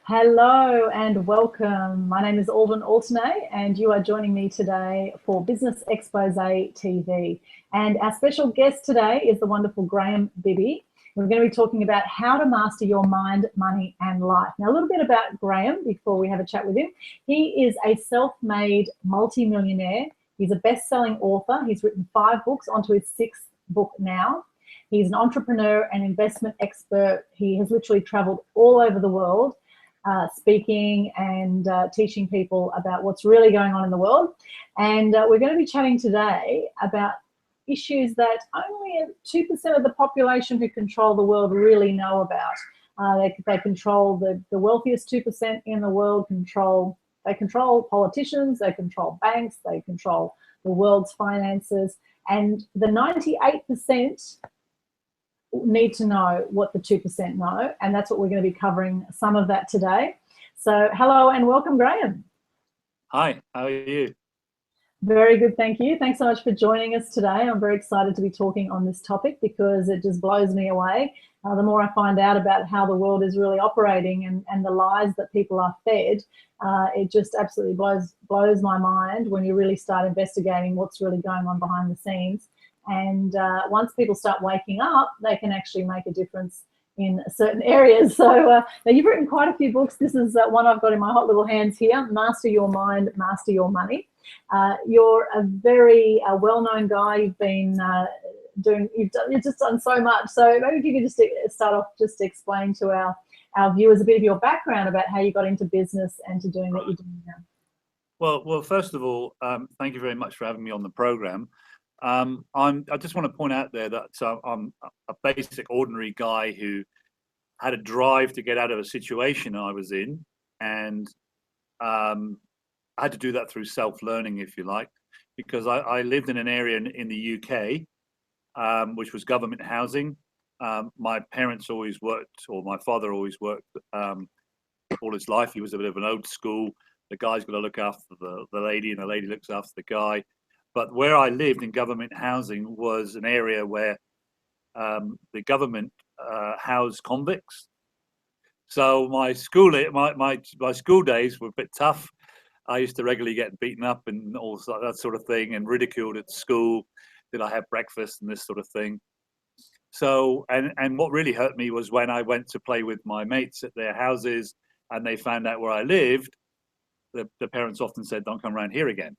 Hello and welcome. My name is Aldwyn Altuney and you are joining me today for Business Xpose TV. And our special guest today is the wonderful Graham Bibby. We're going to be talking about how to master your mind, money and life. Now, a little bit about Graham before we have a chat with him. He is a self-made multi-millionaire. He's a best-selling author. He's written 5 books, onto his 6th book now. He's an entrepreneur and investment expert. He has literally traveled all over the world, speaking and teaching people about what's really going on in the world. And we're going to be chatting today about issues that only 2% of the population who control the world really know about. They control the wealthiest 2% in the world. They control politicians, they control banks, they control the world's finances, and the 98% need to know what the 2% know, and that's what we're going to be covering, some of that today. So hello and welcome, Graham. Hi, how are you? Very good, thank you. Thanks so much for joining us today. I'm very excited to be talking on this topic because it just blows me away. The more I find out about how the world is really operating and the lies that people are fed, it just absolutely blows my mind when you really start investigating what's really going on behind the scenes. And once people start waking up, they can actually make a difference in certain areas. So now you've written quite a few books. This is one I've got in my hot little hands here, Master Your Mind, Master Your Money. You're a very well-known guy. You've been you've just done so much. So maybe if you could just start off, just to explain to our viewers a bit of your background about how you got into business and to doing what you're doing now. Well, first of all, thank you very much for having me on the program. I just want to point out there that I'm a basic, ordinary guy who had a drive to get out of a situation I was in, and I had to do that through self-learning, if you like, because I lived in an area in the UK, which was government housing. My parents always worked, or my father always worked all his life. He was a bit of an old school. The guy's got to look after the lady, and the lady looks after the guy. But where I lived in government housing was an area where the government housed convicts. So my school days were a bit tough. I used to regularly get beaten up and all that sort of thing, and ridiculed at school. Did I have breakfast and this sort of thing? So and what really hurt me was when I went to play with my mates at their houses, and they found out where I lived. The parents often said, "Don't come around here again."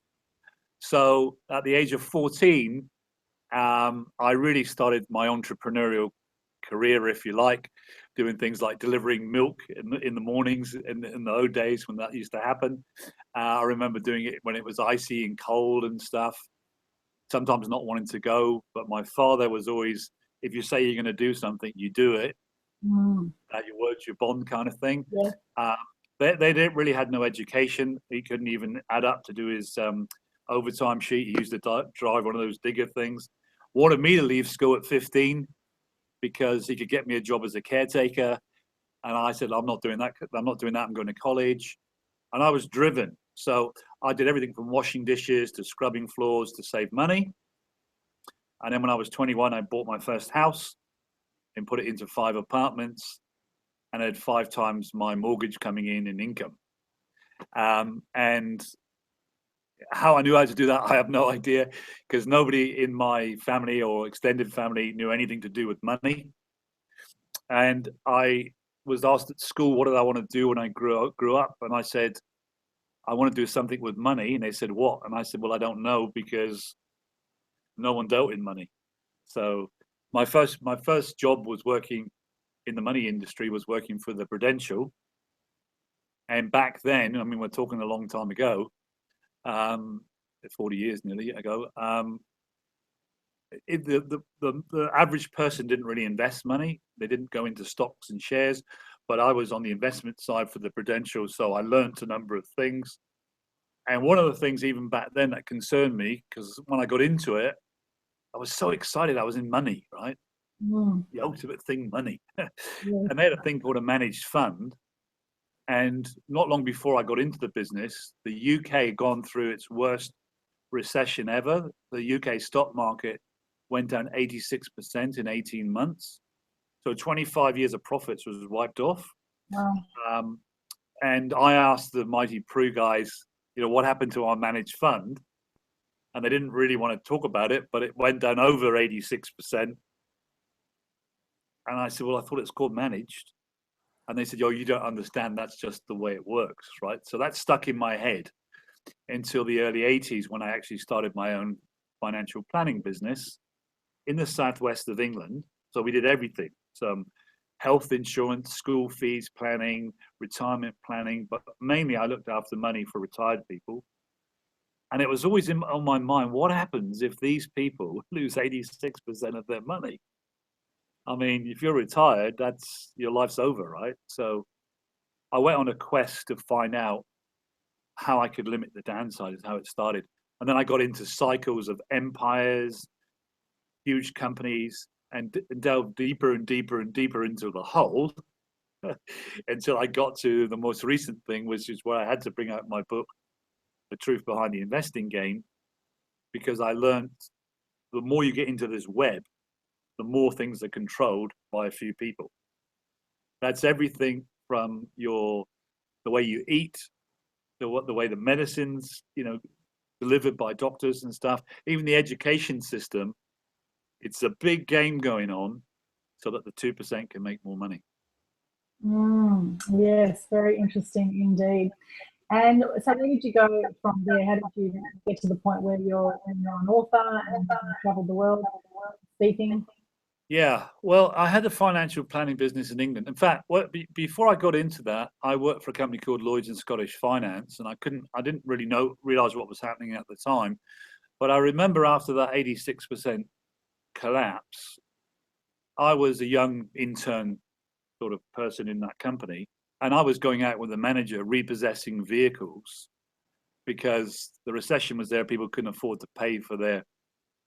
So at the age of 14, I really started my entrepreneurial career, if you like, doing things like delivering milk in the mornings in the old days when that used to happen. I remember doing it when it was icy and cold and stuff, sometimes not wanting to go. But my father was always, if you say you're going to do something, you do it. Your word's your bond kind of thing. Yeah. They didn't really had no education. He couldn't even add up to do his overtime sheet. He used to drive one of those digger things. Wanted me to leave school at 15 because he could get me a job as a caretaker, and I said, I'm not doing that. I'm going to college. And I was driven, so I did everything from washing dishes to scrubbing floors to save money. And then when I was 21, I bought my first house and put it into 5 apartments, and I had 5 times my mortgage coming in income. And how I knew how to do that, I have no idea, because nobody in my family or extended family knew anything to do with money. And I was asked at school, what did I want to do when I grew up? And I said, I want to do something with money. And they said, what? And I said, well, I don't know, because no one dealt in money. So my first job was working in the money industry, was working for the Prudential. And back then, I mean, we're talking a long time ago, 40 years nearly ago, the average person didn't really invest money. They didn't go into stocks and shares, but I was on the investment side for the Prudential, so I learned a number of things. And one of the things even back then that concerned me, because when I got into it, I was so excited. I was in money, right? The ultimate thing, money. And they had a thing called a managed fund. And not long before I got into the business, the UK had gone through its worst recession ever. The UK stock market went down 86% in 18 months. So 25 years of profits was wiped off. Wow. And I asked the Mighty Prue guys, what happened to our managed fund? And they didn't really want to talk about it, but it went down over 86%. And I said, well, I thought it's called managed. And they said, you don't understand. That's just the way it works, right? So that stuck in my head until the early 80s when I actually started my own financial planning business in the southwest of England. So we did everything. So health insurance, school fees planning, retirement planning, but mainly I looked after money for retired people. And it was always on my mind, what happens if these people lose 86% of their money? I mean, if you're retired, that's your life's over, right? So I went on a quest to find out how I could limit the downside, is how it started. And then I got into cycles of empires, huge companies, and delved deeper and deeper and deeper into the hole until I got to the most recent thing, which is where I had to bring out my book, The Truth Behind the Investing Game, because I learned the more you get into this web, the more things are controlled by a few people. That's everything from the way you eat, the way the medicines, delivered by doctors and stuff, even the education system. It's a big game going on so that the 2% can make more money. Yes, very interesting indeed. And so where did you go from there? How did you get to the point where you're an author and traveled the world speaking? Yeah, well, I had a financial planning business in England. In fact, before I got into that, I worked for a company called Lloyds and Scottish Finance, and I didn't really realize what was happening at the time. But I remember after that 86% collapse, I was a young intern sort of person in that company, and I was going out with the manager repossessing vehicles because the recession was there. People couldn't afford to pay for their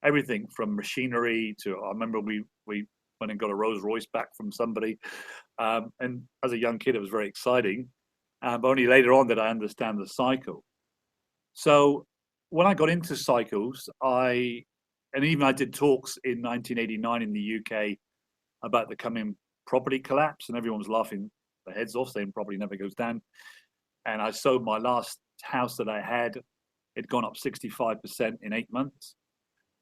everything from machinery to, I remember we went and got a Rolls Royce back from somebody. And as a young kid, it was very exciting. But only later on did I understand the cycle. So when I got into cycles, I did talks in 1989 in the UK about the coming property collapse, and everyone was laughing their heads off, saying property never goes down. And I sold my last house that I had. It'd gone up 65% in 8 months.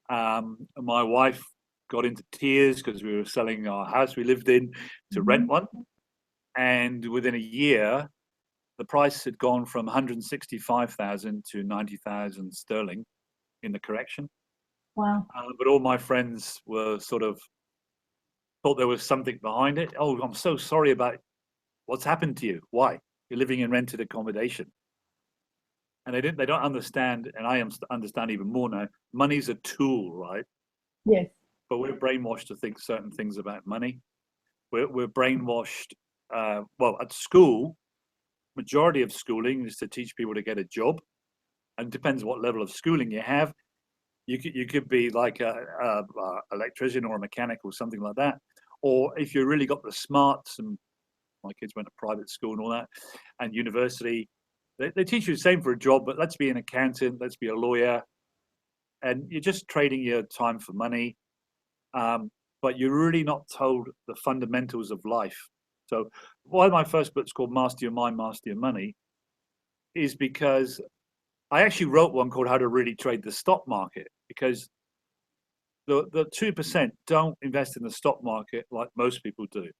My wife got into tears because we were selling our house we lived in to rent one. And within a year, the price had gone from 165,000 to 90,000 sterling in the correction. Wow. But all my friends were sort of thought there was something behind it. Oh, I'm so sorry about what's happened to you. Why? You're living in rented accommodation. And they don't understand, and I understand even more now, money's a tool, right? Yes. But we're brainwashed to think certain things about money. We're brainwashed, well, at school, majority of schooling is to teach people to get a job. And it depends what level of schooling you have. You could be like a electrician or a mechanic or something like that. Or if you really got the smarts, and my kids went to private school and all that, and university, they teach you the same for a job, but let's be an accountant, let's be a lawyer. And you're just trading your time for money. But you're really not told the fundamentals of life. So why my first book's called Master Your Mind, Master Your Money is because I actually wrote one called How to Really Trade the Stock Market, because the 2% don't invest in the stock market like most people do.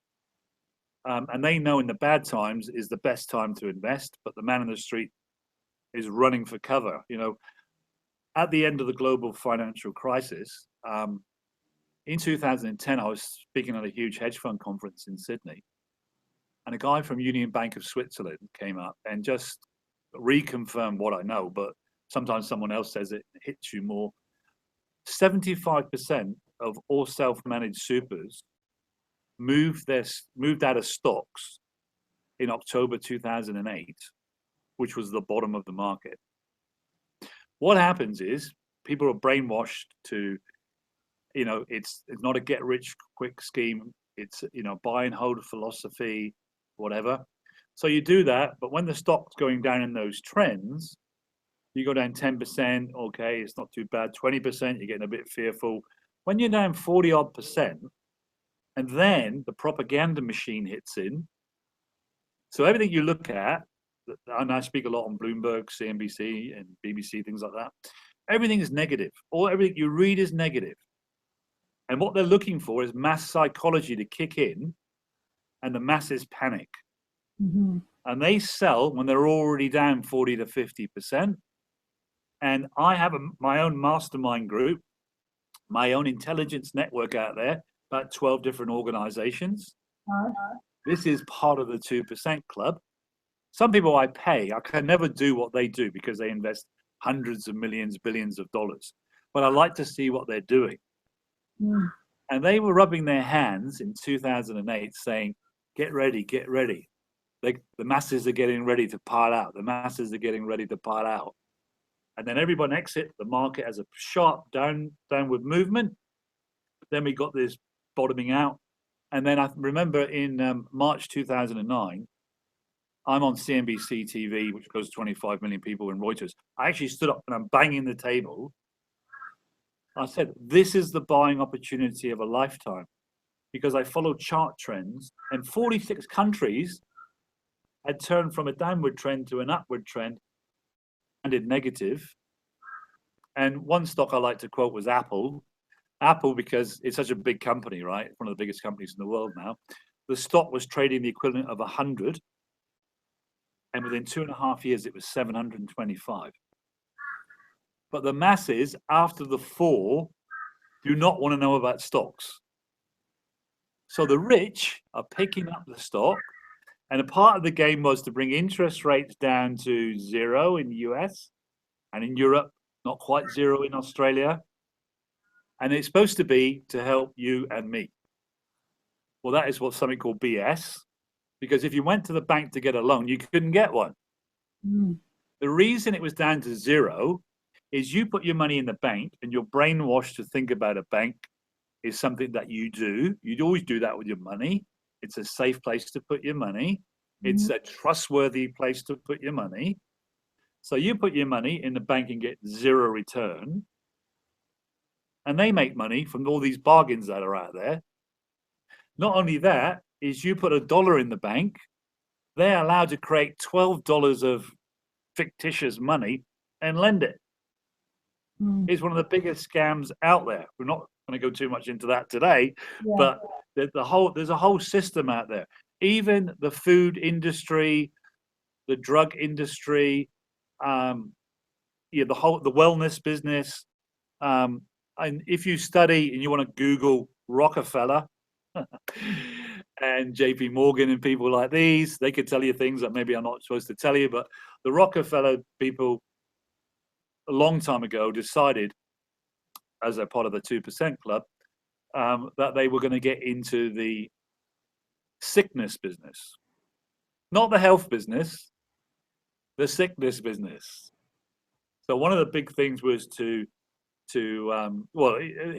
And they know in the bad times is the best time to invest, but the man in the street is running for cover. At the end of the global financial crisis, in 2010, I was speaking at a huge hedge fund conference in Sydney, and a guy from Union Bank of Switzerland came up and just reconfirmed what I know, but sometimes someone else says it hits you more. 75% of all self-managed supers moved out of stocks in October 2008, which was the bottom of the market. What happens is people are brainwashed to, it's not a get rich quick scheme. It's, buy and hold philosophy, whatever. So you do that, but when the stock's going down in those trends, you go down 10%, okay, it's not too bad. 20%, you're getting a bit fearful. When you're down 40 odd percent, and then the propaganda machine hits in. So everything you look at and I speak a lot on Bloomberg, CNBC, and BBC, things like that. Everything is negative. Everything you read is negative. And what they're looking for is mass psychology to kick in, and the masses panic. Mm-hmm. And they sell when they're already down 40 to 50%. And I have my own mastermind group, my own intelligence network out there, about 12 different organizations. This is part of the 2% club. Some people I pay, I can never do what they do because they invest hundreds of millions, billions of dollars. But I like to see what they're doing. Mm. And they were rubbing their hands in 2008 saying, get ready, get ready. The masses are getting ready to pile out. The masses are getting ready to pile out. And then everyone exit. The market has a sharp downward movement. Then we got this bottoming out. And then I remember in March 2009, I'm on CNBC TV, which goes to 25 million people, in Reuters. I actually stood up and I'm banging the table. I said, this is the buying opportunity of a lifetime, because I followed chart trends, and 46 countries had turned from a downward trend to an upward trend and it negative. And one stock I like to quote was Apple. Apple, because it's such a big company, right? One of the biggest companies in the world now. The stock was trading the equivalent of 100. And within 2.5 years, it was 725. But the masses, after the fall, do not want to know about stocks. So the rich are picking up the stock. And a part of the game was to bring interest rates down to 0 in the US and in Europe, not quite 0 in Australia. And it's supposed to be to help you and me. Well, that is what's something called BS. Because if you went to the bank to get a loan, you couldn't get one. Mm. The reason it was down to 0 is you put your money in the bank and you're brainwashed to think about a bank is something that you do. You'd always do that with your money. It's a safe place to put your money. It's a trustworthy place to put your money. So you put your money in the bank and get 0 return. And they make money from all these bargains that are out there. Not only that, is you put $1 in the bank, they're allowed to create $12 of fictitious money and lend it. It's one of the biggest scams out there. We're not going to go too much into that today, but there's a whole system out there. Even the food industry, the drug industry, the wellness business. And if you study and you want to Google Rockefeller and JP Morgan and people like these, they could tell you things that maybe I'm not supposed to tell you, but the Rockefeller people a long time ago decided, as a part of the 2% club, that they were going to get into the sickness business, not the health business, the sickness business. So one of the big things was it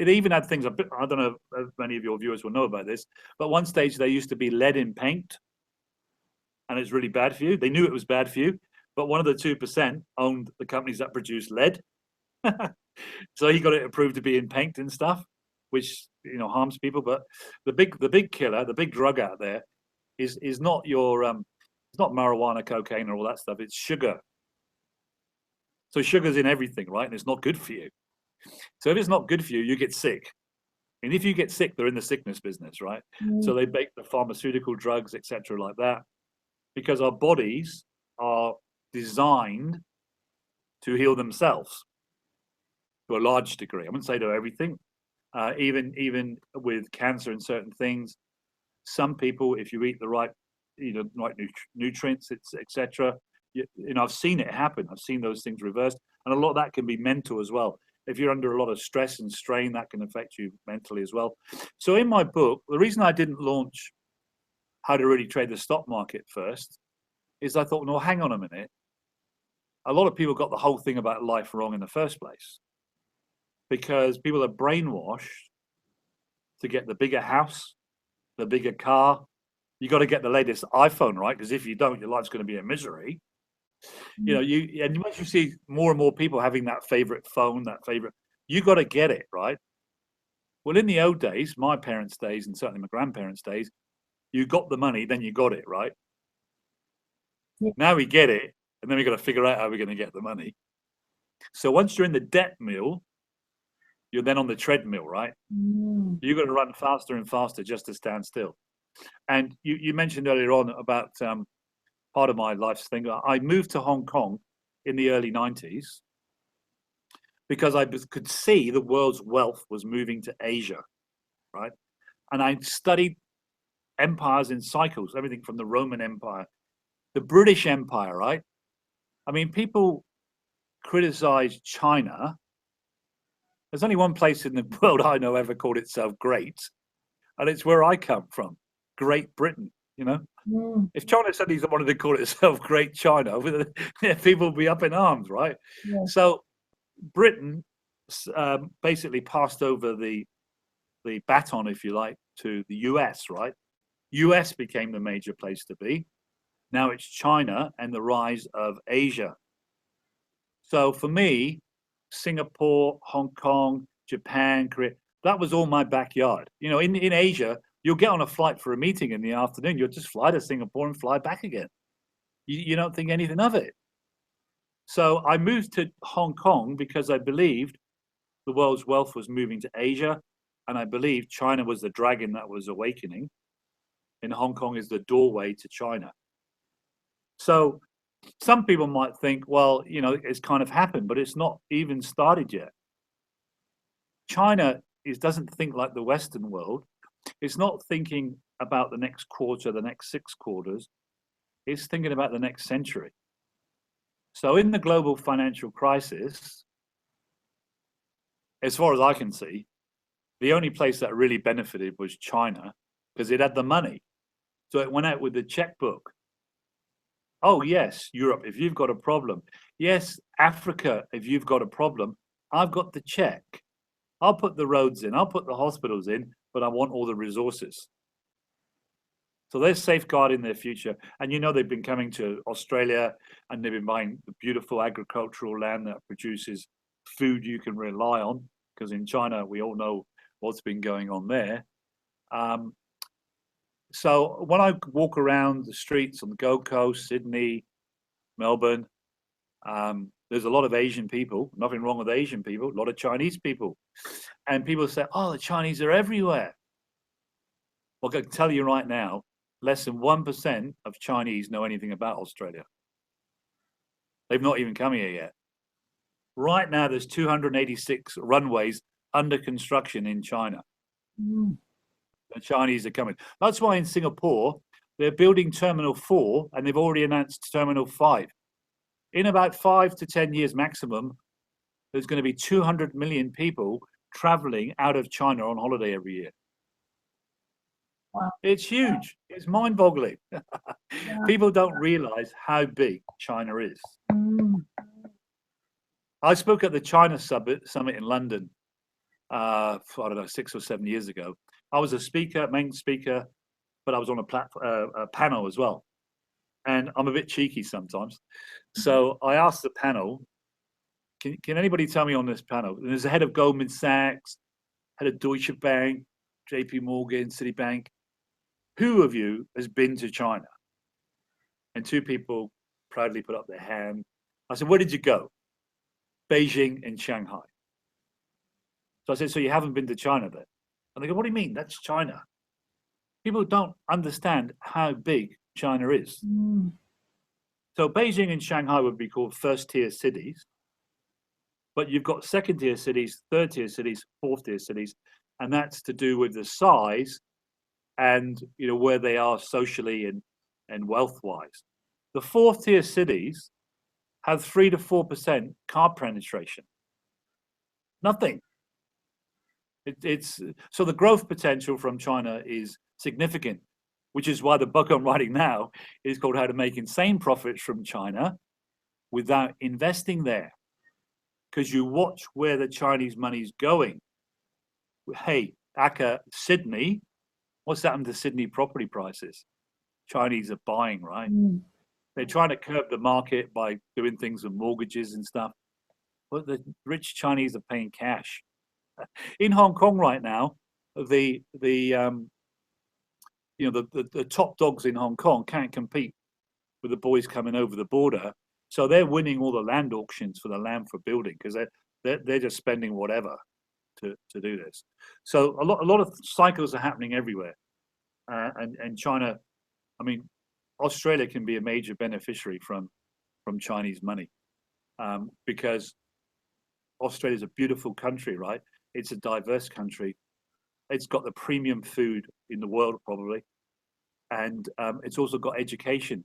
even had things, I don't know if many of your viewers will know about this, but one stage there used to be lead in paint, and it's really bad for you. They knew it was bad for you, but one of the 2% owned the companies that produce lead. So he got it approved to be in paint and stuff, which harms people. But the big killer, the big drug out there is not your it's not marijuana, cocaine, or all that stuff. It's sugar. So sugar's in everything, right? And it's not good for you. So if it's not good for you, you get sick. And if you get sick, they're in the sickness business, right? So they make the pharmaceutical drugs, etc., like that, because our bodies are designed to heal themselves to a large degree. I wouldn't say to everything. Even with cancer and certain things, some people, if you eat the right, right nutrients, etc., I've seen it happen. I've seen those things reversed, and a lot of that can be mental as well. If you're under a lot of stress and strain, that can affect you mentally as well. So in my book, the reason I didn't launch How to Really Trade the Stock Market first is I thought, no, hang on a minute. A lot of people got the whole thing about life wrong in the first place, because people are brainwashed to get the bigger house, the bigger car. You got to get the latest iPhone, right? Because if you don't, your life's going to be a misery. And once you see more and more people having that favorite phone, you got to get it, right? Well, in the old days, my parents' days, and certainly my grandparents' days, you got the money, then you got it, right? Yeah. Now we get it, and then we've got to figure out how we're going to get the money. So once you're in the debt mill, you're then on the treadmill, right? You've got to run faster and faster just to stand still. And you mentioned earlier on about part of my life's thing. I moved to Hong Kong in the early 90s because I could see the world's wealth was moving to Asia, right? And I studied empires in cycles, everything from the Roman Empire, the British Empire, right? I mean, people criticize China. There's only one place in the world I know ever called itself great, and it's where I come from, Great Britain, you know? If China suddenly wanted to call itself Great China, people would be up in arms, right? Yeah. So Britain basically passed over the baton, if you like, to the US, right? US became the major place to be. Now it's China and the rise of Asia. So for me, Singapore, Hong Kong, Japan, Korea, that was all my backyard. You know, in Asia, you'll get on a flight for a meeting in the afternoon. You'll just fly to Singapore and fly back again. You don't think anything of it. So I moved to Hong Kong because I believed the world's wealth was moving to Asia, and I believed China was the dragon that was awakening, and Hong Kong is the doorway to China. So some people might think, well, you know, it's kind of happened, but it's not even started yet. China doesn't think like the Western world. It's not thinking about the next quarter, the next 6 quarters. It's thinking about the next century. So in the global financial crisis, as far as I can see, the only place that really benefited was China because it had the money. So it went out with the checkbook. Oh, yes, Europe, if you've got a problem. Yes, Africa, if you've got a problem, I've got the check. I'll put the roads in, I'll put the hospitals in, but I want all the resources. So they're safeguarding their future. And you know, they've been coming to Australia and they've been buying the beautiful agricultural land that produces food you can rely on. Because in China, we all know what's been going on there. So when I walk around the streets on the Gold Coast, Sydney, Melbourne, there's a lot of Asian people. Nothing wrong with Asian people, a lot of Chinese people. And people say, oh, the Chinese are everywhere. Well, I can tell you right now, less than 1% of Chinese know anything about Australia. They've not even come here yet. Right now, there's 286 runways under construction in China. The Chinese are coming. That's why in Singapore, they're building Terminal 4 and they've already announced Terminal 5. In about 5 to 10 years maximum, there's going to be 200 million people traveling out of China on holiday every year. Wow. It's huge. It's mind-boggling. People don't realize how big China is. I spoke at the China Summit in London, I don't know, 6 or 7 years ago. I was a speaker, main speaker, but I was on a panel as well. And I'm a bit cheeky sometimes. So I asked the panel, can anybody tell me on this panel? And there's a head of Goldman Sachs, head of Deutsche Bank, JP Morgan, Citibank. Who of you has been to China? And 2 people proudly put up their hand. I said, where did you go? Beijing and Shanghai. So I said, so you haven't been to China then? And they go, what do you mean? That's China. People don't understand how big China is. So Beijing and Shanghai would be called first-tier cities. But you've got second-tier cities, third-tier cities, fourth-tier cities. And that's to do with the size and, you know, where they are socially and wealth-wise. The fourth-tier cities have 3 to 4% card penetration. Nothing. So the growth potential from China is significant, which is why the book I'm writing now is called How to Make Insane Profits from China Without Investing There. Because you watch where the Chinese money's going. Hey, Akka, Sydney, what's happened to Sydney property prices? Chinese are buying, right? They're trying to curb the market by doing things with mortgages and stuff. But the rich Chinese are paying cash. In Hong Kong right now, the top dogs in Hong Kong can't compete with the boys coming over the border. So they're winning all the land auctions for the land for building because they're just spending whatever to do this. So a lot of cycles are happening everywhere, and China, I mean, Australia can be a major beneficiary from Chinese money, because Australia is a beautiful country, right? It's a diverse country. It's got the premium food in the world probably, and it's also got education.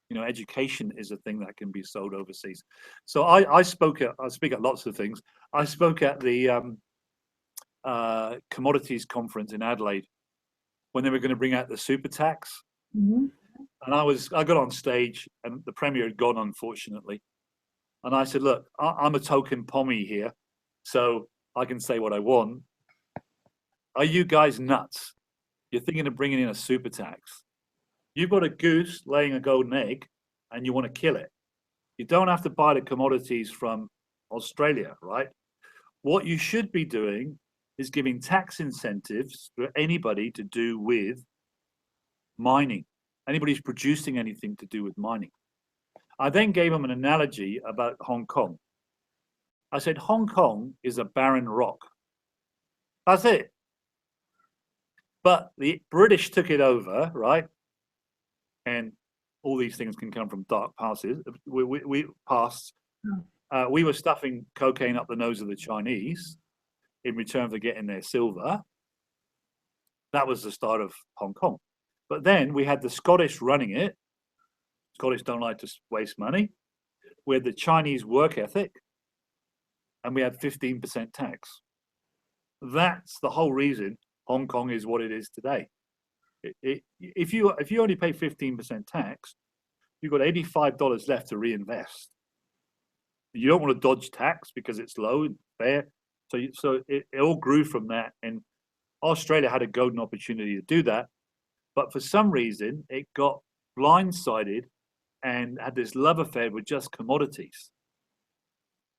You know, education is a thing that can be sold overseas. So I speak at lots of things. I spoke at the commodities conference in Adelaide when they were going to bring out the super tax. Mm-hmm. And I got on stage, and the Premier had gone, unfortunately. And I said, look, I'm a token Pommy here, so I can say what I want. Are you guys nuts? You're thinking of bringing in a super tax. You've got a goose laying a golden egg, and you want to kill it. You don't have to buy the commodities from Australia, right? What you should be doing is giving tax incentives for anybody to do with mining. Anybody who's producing anything to do with mining. I then gave them an analogy about Hong Kong. I said, Hong Kong is a barren rock. That's it. But the British took it over, right? And all these things can come from dark passes. We were stuffing cocaine up the nose of the Chinese in return for getting their silver. That was the start of Hong Kong. But then we had the Scottish running it. Scottish don't like to waste money. We had the Chinese work ethic, and we had 15% tax. That's the whole reason Hong Kong is what it is today. If you only pay 15% tax, you've got $85 left to reinvest. You don't want to dodge tax because it's low and fair. So it all grew from that, and Australia had a golden opportunity to do that. But for some reason, it got blindsided and had this love affair with just commodities.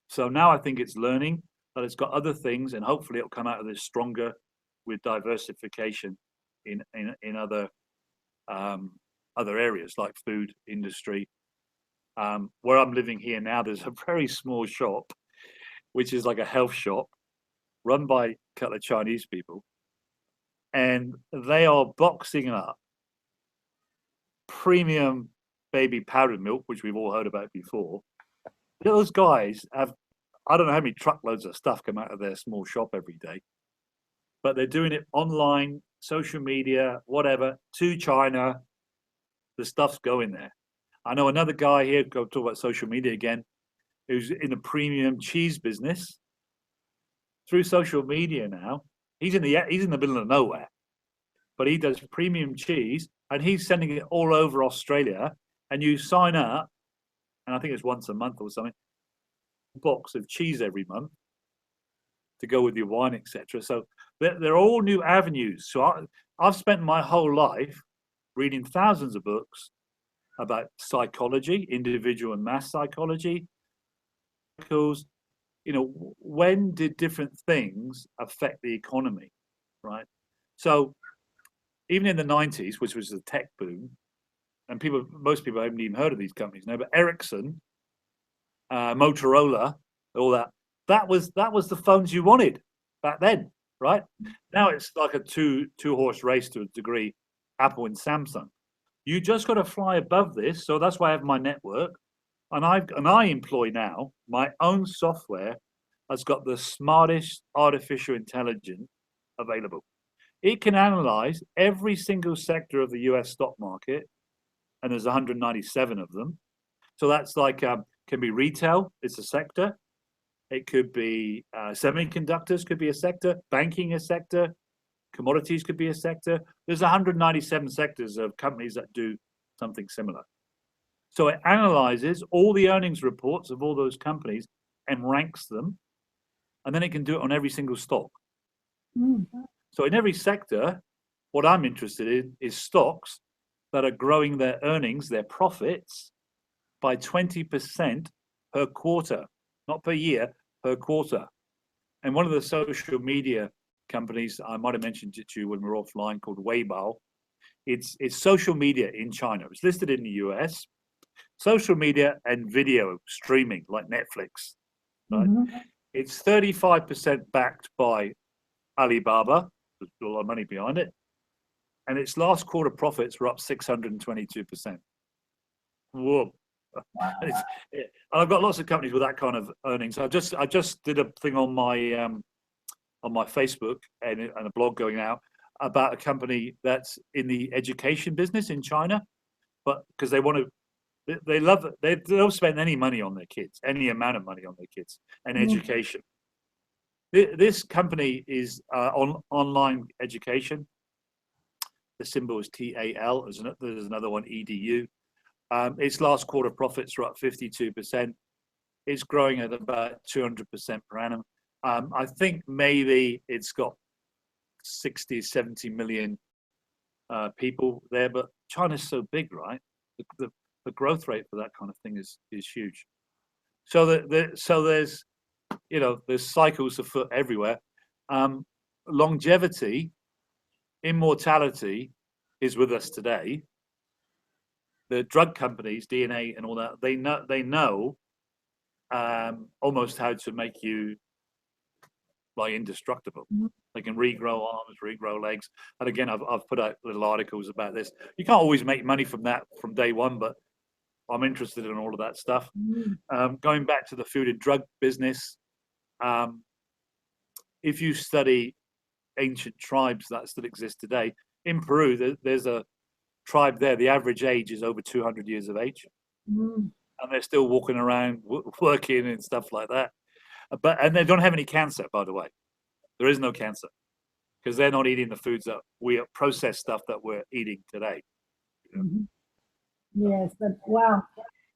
So now I think it's learning that it's got other things, and hopefully it'll come out of this stronger with diversification in other areas like food industry. Where I'm living here now, there's a very small shop, which is like a health shop run by a couple of Chinese people. And they are boxing up premium baby powdered milk, which we've all heard about before. Those guys have, I don't know how many truckloads of stuff come out of their small shop every day, but they're doing it online, social media, whatever, to China. The stuff's going there. I know another guy here, go talk about social media again, who's in the premium cheese business. Through social media now, he's in the middle of nowhere, but he does premium cheese, and he's sending it all over Australia. And you sign up, and I think it's once a month or something, a box of cheese every month to go with your wine, etc. So they're all new avenues. So I've spent my whole life reading thousands of books about psychology, individual and mass psychology, because, you know, when did different things affect the economy, right? So even in the 90s, which was the tech boom, and most people haven't even heard of these companies now, but Ericsson, Motorola, all that was the phones you wanted back then, right? Now it's like a two-horse race to a degree, Apple and Samsung. You just got to fly above this. So that's why I have my network, and I employ now my own software that's got the smartest artificial intelligence available. It can analyze every single sector of the US stock market, and there's 197 of them. So that's like, can be retail, it's a sector. It could be semiconductors, could be a sector, banking a sector, commodities could be a sector. There's 197 sectors of companies that do something similar. So it analyzes all the earnings reports of all those companies and ranks them, and then it can do it on every single stock. So in every sector, what I'm interested in is stocks that are growing their earnings, their profits, by 20% per quarter, not per year, per quarter. And one of the social media companies, I might have mentioned it to you when we were offline, called Weibo, it's social media in China. It's listed in the US. social media and video streaming like Netflix, right? Mm-hmm. It's 35% backed by Alibaba. There's a lot of money behind it. And its last quarter profits were up 622%. Whoa. And I've got lots of companies with that kind of earnings. I just did a thing on my Facebook and a blog going out about a company that's in the education business in China, but because they love it. They'll spend any money on their kids, any amount of money on their kids and education. This company is online education. The symbol is TAL. There's another one, EDU. Its last quarter profits are up 52%. It's growing at about 200% per annum. I think maybe it's got 60, 70 million people there, but China's so big, right? The growth rate for that kind of thing is huge. So there's there's cycles afoot everywhere. Longevity, immortality is with us today. The drug companies, DNA and all that, they know almost how to make you like indestructible. They can regrow arms, regrow legs. And again, I've put out little articles about this. You can't always make money from that from day one, but I'm interested in all of that stuff. Going back to the food and drug business, if you study ancient tribes that still exist today, in Peru, there's a tribe there, the average age is over 200 years of age. And they're still walking around, working and stuff like that. And they don't have any cancer, by the way. There is no cancer because they're not eating the foods that we processed stuff that we're eating today. Yes, but wow,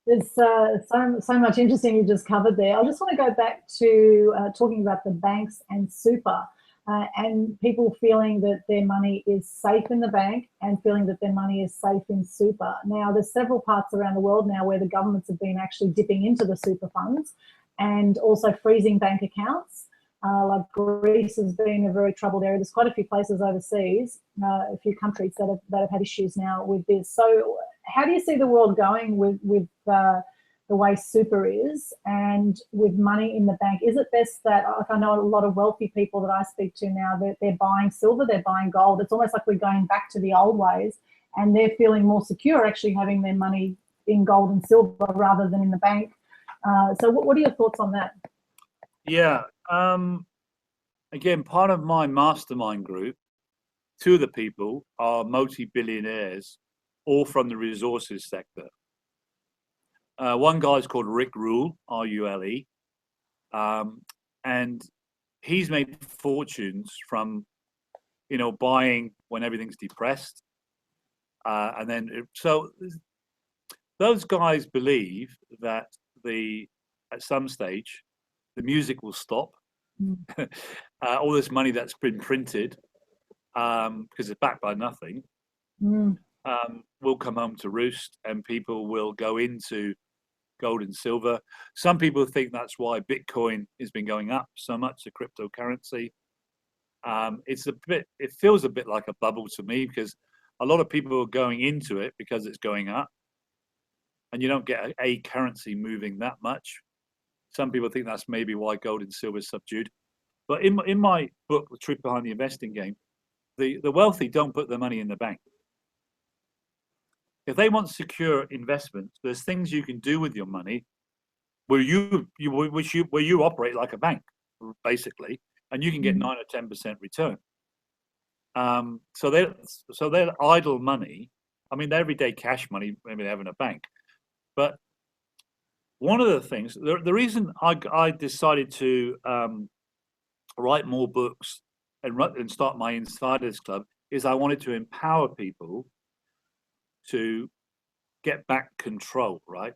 there's so much interesting you just covered there. I just want to go back to talking about the banks and super and people feeling that their money is safe in the bank and feeling that their money is safe in super. Now, there's several parts around the world now where the governments have been actually dipping into the super funds and also freezing bank accounts. Like Greece has been a very troubled area. There's quite a few places overseas, a few countries that have had issues now with this. So how do you see the world going with the way super is and with money in the bank? Is it best that, like I know a lot of wealthy people that I speak to now, they're buying silver, they're buying gold. It's almost like we're going back to the old ways and they're feeling more secure actually having their money in gold and silver rather than in the bank. So what are your thoughts on that? Yeah. Again, part of my mastermind group, two of the people are multi-billionaires, all from the resources sector. One guy's called Rick Rule, R-U-L-E, and he's made fortunes from, buying when everything's depressed, and then so those guys believe that at some stage the music will stop. All this money that's been printed, because it's backed by nothing, will come home to roost, and people will go into gold and silver. Some people think that's why Bitcoin has been going up so much, the cryptocurrency. It feels a bit like a bubble to me because a lot of people are going into it because it's going up, and you don't get a currency moving that much. Some people think that's maybe why gold and silver is subdued. But in my book, The Truth Behind the Investing Game, the wealthy don't put their money in the bank. If they want secure investments, there's things you can do with your money where you operate like a bank, basically, and you can get 9 or 10% return. So they're idle money. I mean, they're everyday cash money, maybe they have in a bank. But one of the things, the reason I decided to write more books and start my Insiders Club is I wanted to empower people to get back control, right?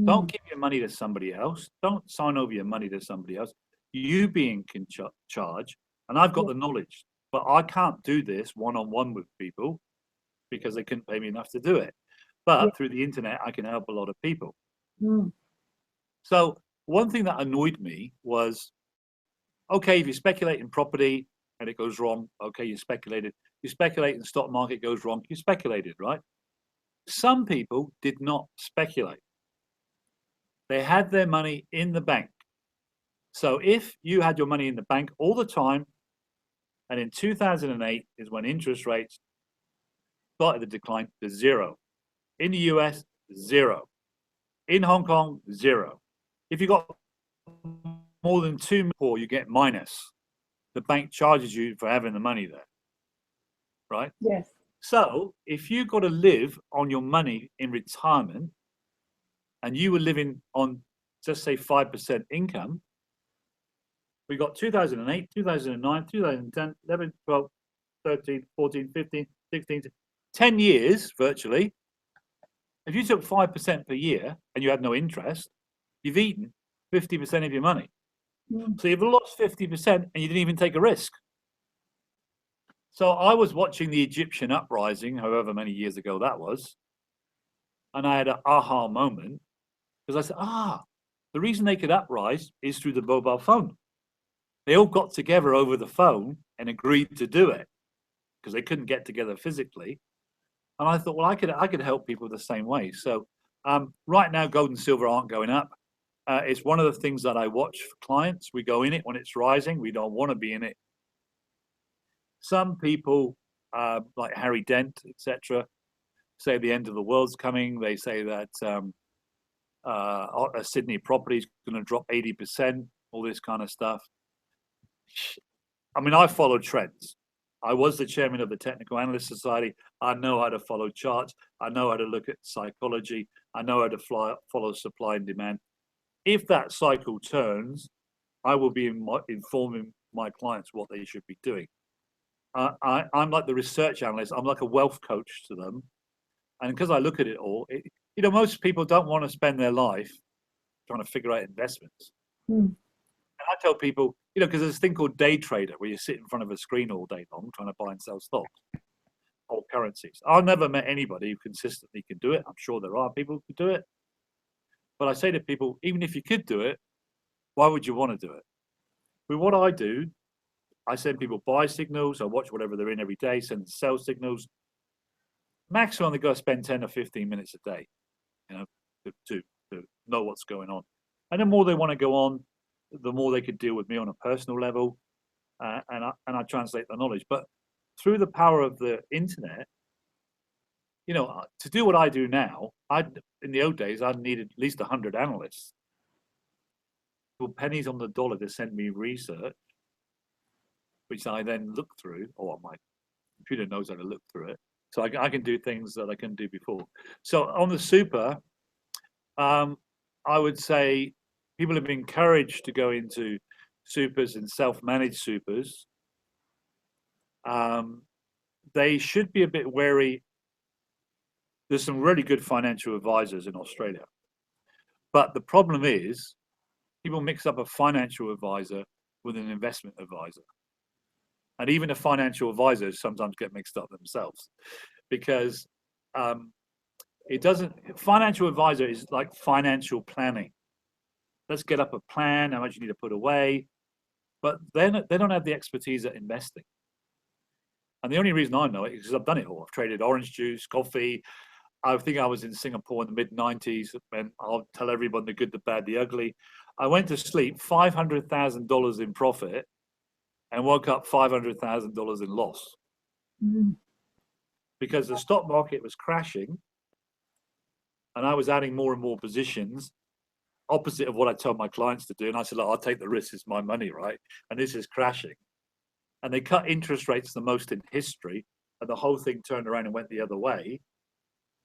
Don't give your money to somebody else. Don't sign over your money to somebody else. You be in charge. And I've got the knowledge, but I can't do this one-on-one with people because they couldn't pay me enough to do it. But through the internet, I can help a lot of people. So one thing that annoyed me was, okay, if you speculate in property and it goes wrong, okay, you speculated. You speculate in the stock market, goes wrong, you speculated, right? Some people did not speculate. They had their money in the bank. So if you had your money in the bank all the time, and in 2008 is when interest rates started to decline to zero. In the US, zero. In Hong Kong, zero. If you got more than 2 million, you get minus. The bank charges you for having the money there, right? Yes. So if you got to live on your money in retirement, and you were living on, just say 5% income, we got 2008, 2009, 2010, 11, 12, 13, 14, 15, 16, 10 years virtually. If you took 5% per year and you had no interest, you've eaten 50% of your money. So you've lost 50% and you didn't even take a risk. So I was watching the Egyptian uprising, however many years ago that was, and I had an aha moment because I said, the reason they could uprise is through the mobile phone. They all got together over the phone and agreed to do it because they couldn't get together physically. And I thought, well, I could help people the same way. So right now, gold and silver aren't going up. It's one of the things that I watch for clients. We go in it when it's rising. We don't want to be in it. Some people, like Harry Dent, etc., say the end of the world's coming. They say that a Sydney property is going to drop 80%, all this kind of stuff. I mean, I follow trends. I was the chairman of the Technical Analyst Society. I know how to follow charts. I know how to look at psychology. I know how to follow supply and demand. If that cycle turns, I will be informing my clients what they should be doing. I'm like the research analyst. I'm like a wealth coach to them. And because I look at it all, most people don't want to spend their life trying to figure out investments. And I tell people, because there's this thing called day trader where you sit in front of a screen all day long trying to buy and sell stocks or currencies. I've never met anybody who consistently can do it. I'm sure there are people who do it. But I say to people, even if you could do it, why would you want to do it? With what I do, I send people buy signals. I watch whatever they're in every day, send sell signals. Maximum, they've got to spend 10 or 15 minutes a day, to know what's going on. And the more they want to go on, the more they could deal with me on a personal level, and I translate the knowledge. But through the power of the internet, to do what I do now, in the old days, I needed at least 100 analysts. Well, pennies on the dollar to send me research, which I then look through, or my computer knows how to look through it. So I can do things that I couldn't do before. So on the super, I would say people have been encouraged to go into supers and self-managed supers. They should be a bit wary. There's some really good financial advisors in Australia. But the problem is people mix up a financial advisor with an investment advisor. And even the financial advisors sometimes get mixed up themselves because financial advisor is like financial planning. Let's get up a plan, how much you need to put away. But they don't have the expertise at investing. And the only reason I know it is because I've done it all. I've traded orange juice, coffee. I think I was in Singapore in the mid-90s, and I'll tell everyone the good, the bad, the ugly. I went to sleep $500,000 in profit and woke up $500,000 in loss. Because the stock market was crashing and I was adding more and more positions, opposite of what I told my clients to do. And I said, look, I'll take the risk, it's my money, right? And this is crashing. And they cut interest rates the most in history, and the whole thing turned around and went the other way.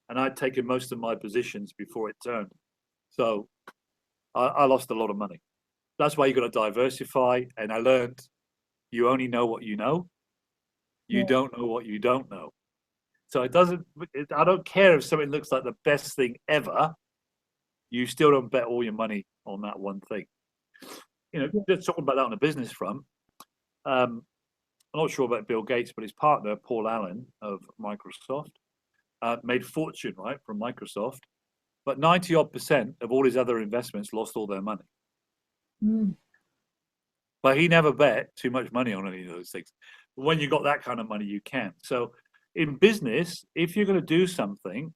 And I'd taken most of my positions before it turned. So I lost a lot of money. That's why you got to diversify. And I learned you only know what you know. You don't know what you don't know. So I don't care if something looks like the best thing ever. You still don't bet all your money on that one thing. Just talking about that on a business front. I'm not sure about Bill Gates, but his partner, Paul Allen of Microsoft, made fortune, right, from Microsoft. But 90% of all his other investments lost all their money. But he never bet too much money on any of those things. When you got that kind of money, you can. So in business, if you're going to do something,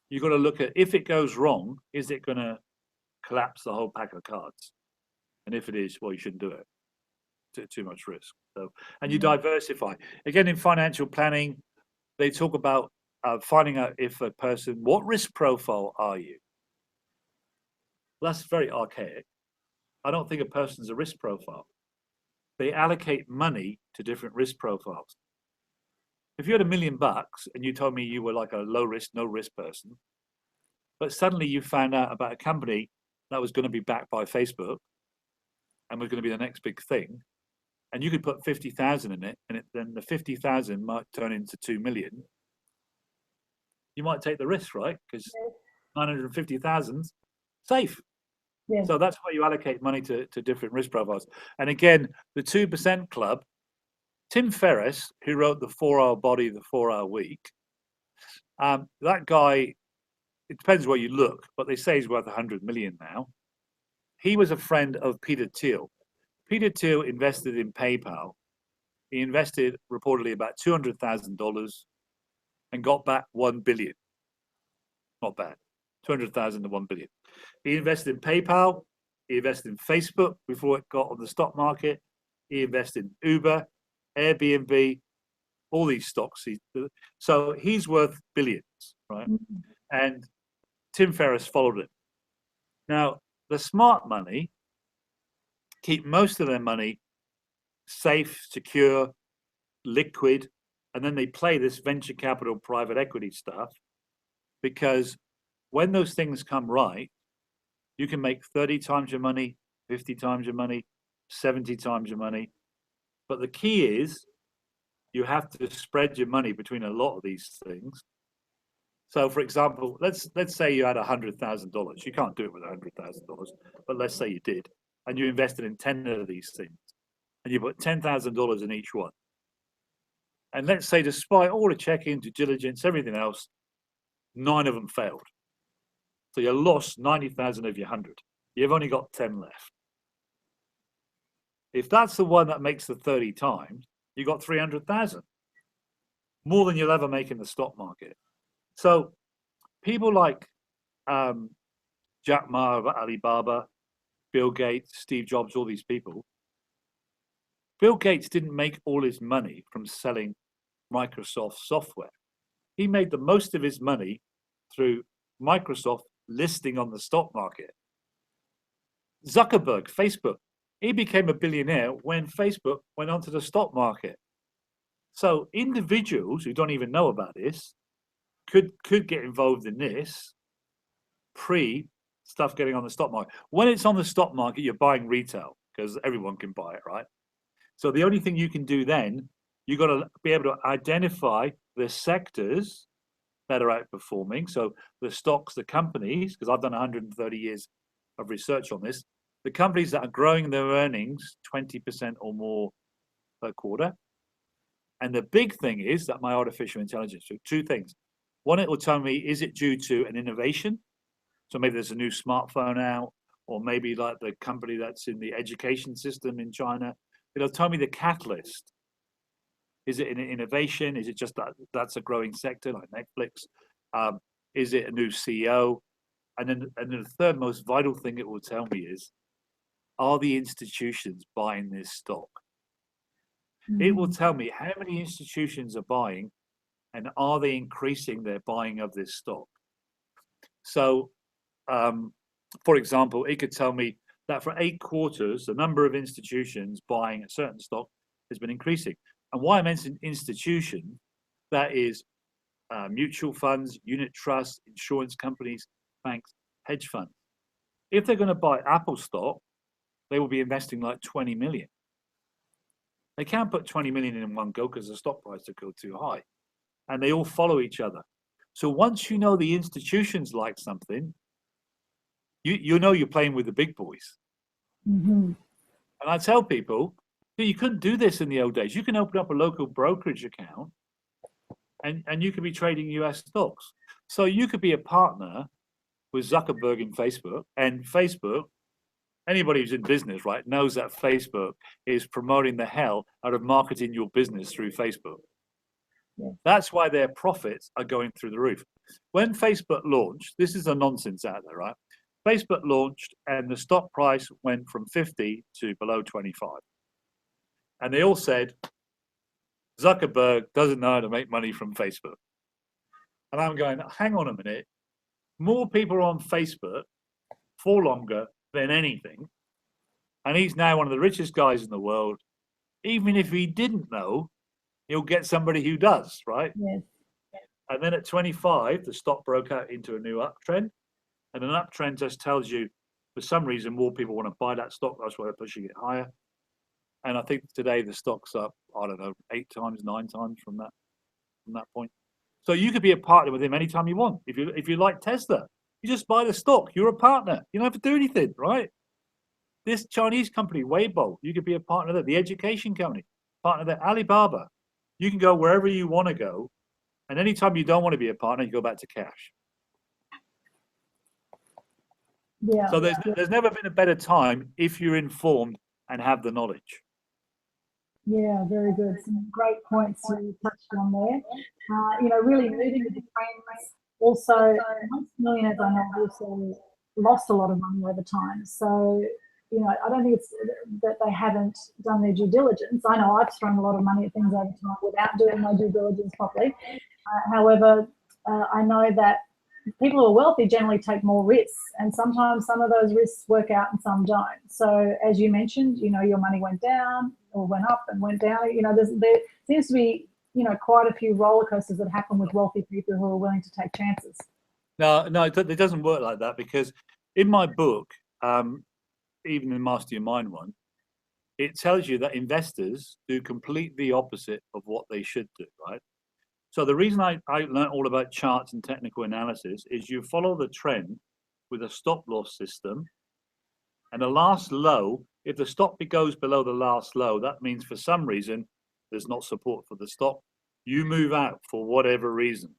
you've got to look at, if it goes wrong, is it going to collapse the whole pack of cards. And if it is, well, you shouldn't do it. Too much risk. So, and you diversify. Again, in financial planning, they talk about finding out if a person, what risk profile are you? Well, that's very archaic. I don't think a person's a risk profile. They allocate money to different risk profiles. If you had $1 million and you told me you were like a low risk, no risk person, but suddenly you found out about a company that was going to be backed by Facebook and was going to be the next big thing, and you could put 50,000 in it, and then the 50,000 might turn into 2 million. You might take the risk, right? Because 950,000 safe. Yeah. So that's why you allocate money to different risk profiles. And again, the 2% club, Tim Ferriss, who wrote The 4-Hour Body, The 4-Hour Week, that guy, it depends where you look, but they say he's worth 100 million now. He was a friend of Peter Thiel. Peter Thiel invested in PayPal. He invested reportedly about $200,000 and got back 1 billion. Not bad. 200,000 to 1 billion. He invested in PayPal. He invested in Facebook before it got on the stock market. He invested in Uber, Airbnb, all these stocks. So he's worth billions, right? Mm-hmm. And Tim Ferriss followed it. Now, the smart money keep most of their money safe, secure, liquid, and then they play this venture capital, private equity stuff, because when those things come right, you can make 30 times your money, 50 times your money, 70 times your money. But the key is you have to spread your money between a lot of these things. So, for example, let's say you had $100,000. You can't do it with $100,000, but let's say you did, and you invested in 10 of these things, and you put $10,000 in each one. And let's say, despite all the checking, due diligence, everything else, 9 of them failed. So you lost 90,000 of your 100. You've only got 10 left. If that's the one that makes the 30 times, you got 300,000, more than you'll ever make in the stock market. So people like Jack Ma of Alibaba, Bill Gates, Steve Jobs, all these people. Bill Gates didn't make all his money from selling Microsoft software. He made the most of his money through Microsoft listing on the stock market. Zuckerberg, Facebook, he became a billionaire when Facebook went onto the stock market. So individuals who don't even know about this could get involved in this pre stuff getting on the stock market. When it's on the stock market, you're buying retail because everyone can buy it, right? So the only thing you can do then, you've got to be able to identify the sectors that are outperforming. So the stocks, the companies, because I've done 130 years of research on this, the companies that are growing their earnings 20% or more per quarter. And the big thing is that my artificial intelligence, so 2 things. One, it will tell me, is it due to an innovation? So maybe there's a new smartphone out, or maybe like the company that's in the education system in China. It'll tell me the catalyst. Is it an innovation? Is it just that that's a growing sector like Netflix? Is it a new CEO? And then the third most vital thing it will tell me is, are the institutions buying this stock? Mm-hmm. It will tell me how many institutions are buying and are they increasing their buying of this stock? So, for example, it could tell me that for 8 quarters, the number of institutions buying a certain stock has been increasing. And why I mentioned institution, that is mutual funds, unit trusts, insurance companies, banks, hedge funds. If they're going to buy Apple stock, they will be investing like 20 million. They can't put 20 million in one go because the stock price will go too high. And they all follow each other. So once you know the institutions like something, you know you're playing with the big boys. Mm-hmm. And I tell people, you couldn't do this in the old days. You can open up a local brokerage account and you could be trading US stocks. So you could be a partner with Zuckerberg in Facebook, and Facebook, anybody who's in business, right, knows that Facebook is promoting the hell out of marketing your business through Facebook. Yeah. That's why their profits are going through the roof. When Facebook launched, this is a nonsense out there, right? Facebook launched and the stock price went from 50 to below 25. And they all said, Zuckerberg doesn't know how to make money from Facebook. And I'm going, hang on a minute. More people are on Facebook for longer than anything. And he's now one of the richest guys in the world. Even if he didn't know, he'll get somebody who does, right? Yes. And then at 25, the stock broke out into a new uptrend. And an uptrend just tells you, for some reason, more people want to buy that stock. That's why they're pushing it higher. And I think today the stock's up, I don't know, 8 times, 9 times from that point. So you could be a partner with him anytime you want. If you like Tesla, you just buy the stock. You're a partner. You don't have to do anything, right? This Chinese company, Weibo, you could be a partner there. The education company, partner there. Alibaba, you can go wherever you want to go. And anytime you don't want to be a partner, you go back to cash. Yeah. So there's never been a better time if you're informed and have the knowledge. Yeah, very good. Some great points you touched on there. Really moving with the trends. Also, most millionaires I know have also lost a lot of money over time. So, I don't think it's that they haven't done their due diligence. I know I've thrown a lot of money at things over time without doing my due diligence properly. However, I know that people who are wealthy generally take more risks, and sometimes some of those risks work out and some don't. So as you mentioned, your money went down or went up and went down. There seems to be, quite a few roller coasters that happen with wealthy people who are willing to take chances. No, it doesn't work like that, because in my book, even in Master Your Mind one, it tells you that investors do completely the opposite of what they should do, right? So the reason I learned all about charts and technical analysis is you follow the trend with a stop loss system, and the last low, if the stock goes below the last low, that means for some reason there's not support for the stock. You move out for whatever reason.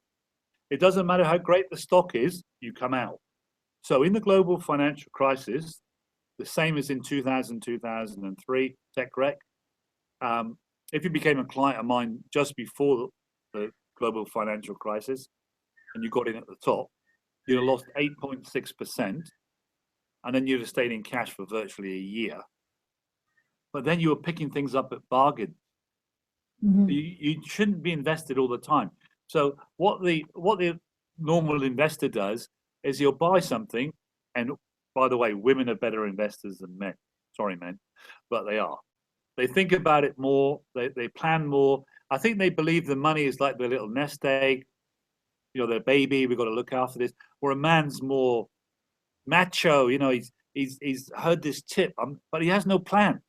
It doesn't matter how great the stock is, you come out. So in the global financial crisis, the same as in 2000, 2003, tech wreck, if you became a client of mine just before the global financial crisis and you got in at the top, you'd have lost 8.6%, and then you'd have stayed in cash for virtually a year. But then you were picking things up at bargain. Mm-hmm. You shouldn't be invested all the time. So what the normal investor does is he'll buy something, and by the way, women are better investors than men. Sorry, men, but they are. They think about it more. They plan more. I think they believe the money is like their little nest egg, their baby. We've got to look after this. Or a man's more macho. He's heard this tip, but he has no plan.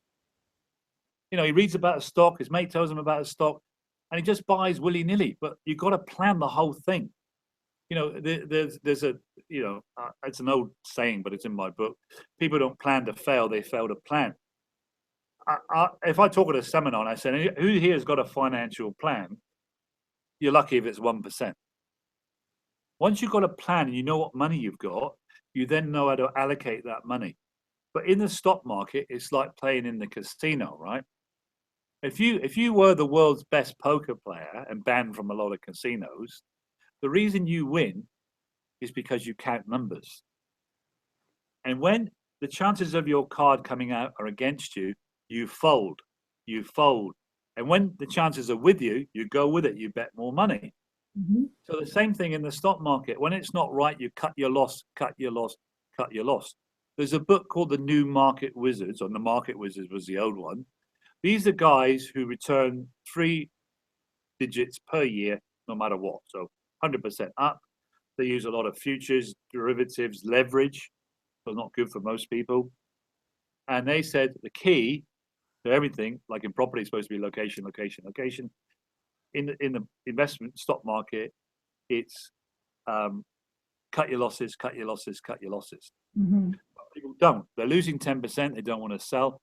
He reads about a stock. His mate tells him about a stock, and he just buys willy-nilly. But you've got to plan the whole thing. There's a it's an old saying, but it's in my book. People don't plan to fail; they fail to plan. If I talk at a seminar and I say, who here has got a financial plan? You're lucky if it's 1%. Once you've got a plan and you know what money you've got, you then know how to allocate that money. But in the stock market, it's like playing in the casino, right? If you were the world's best poker player and banned from a lot of casinos, the reason you win is because you count numbers. And when the chances of your card coming out are against you, you fold. And when the chances are with you, you go with it, you bet more money. Mm-hmm. So the same thing in the stock market. When it's not right, you cut your loss. There's a book called The New Market Wizards, or The Market Wizards was the old one. These are guys who return 3 digits per year, no matter what. So 100% up. They use a lot of futures, derivatives, leverage. So not good for most people. And they said the key to everything, like in property, is supposed to be location. In the investment stock market, it's cut your losses. Mm-hmm. People don't. They're losing 10%. They don't want to sell.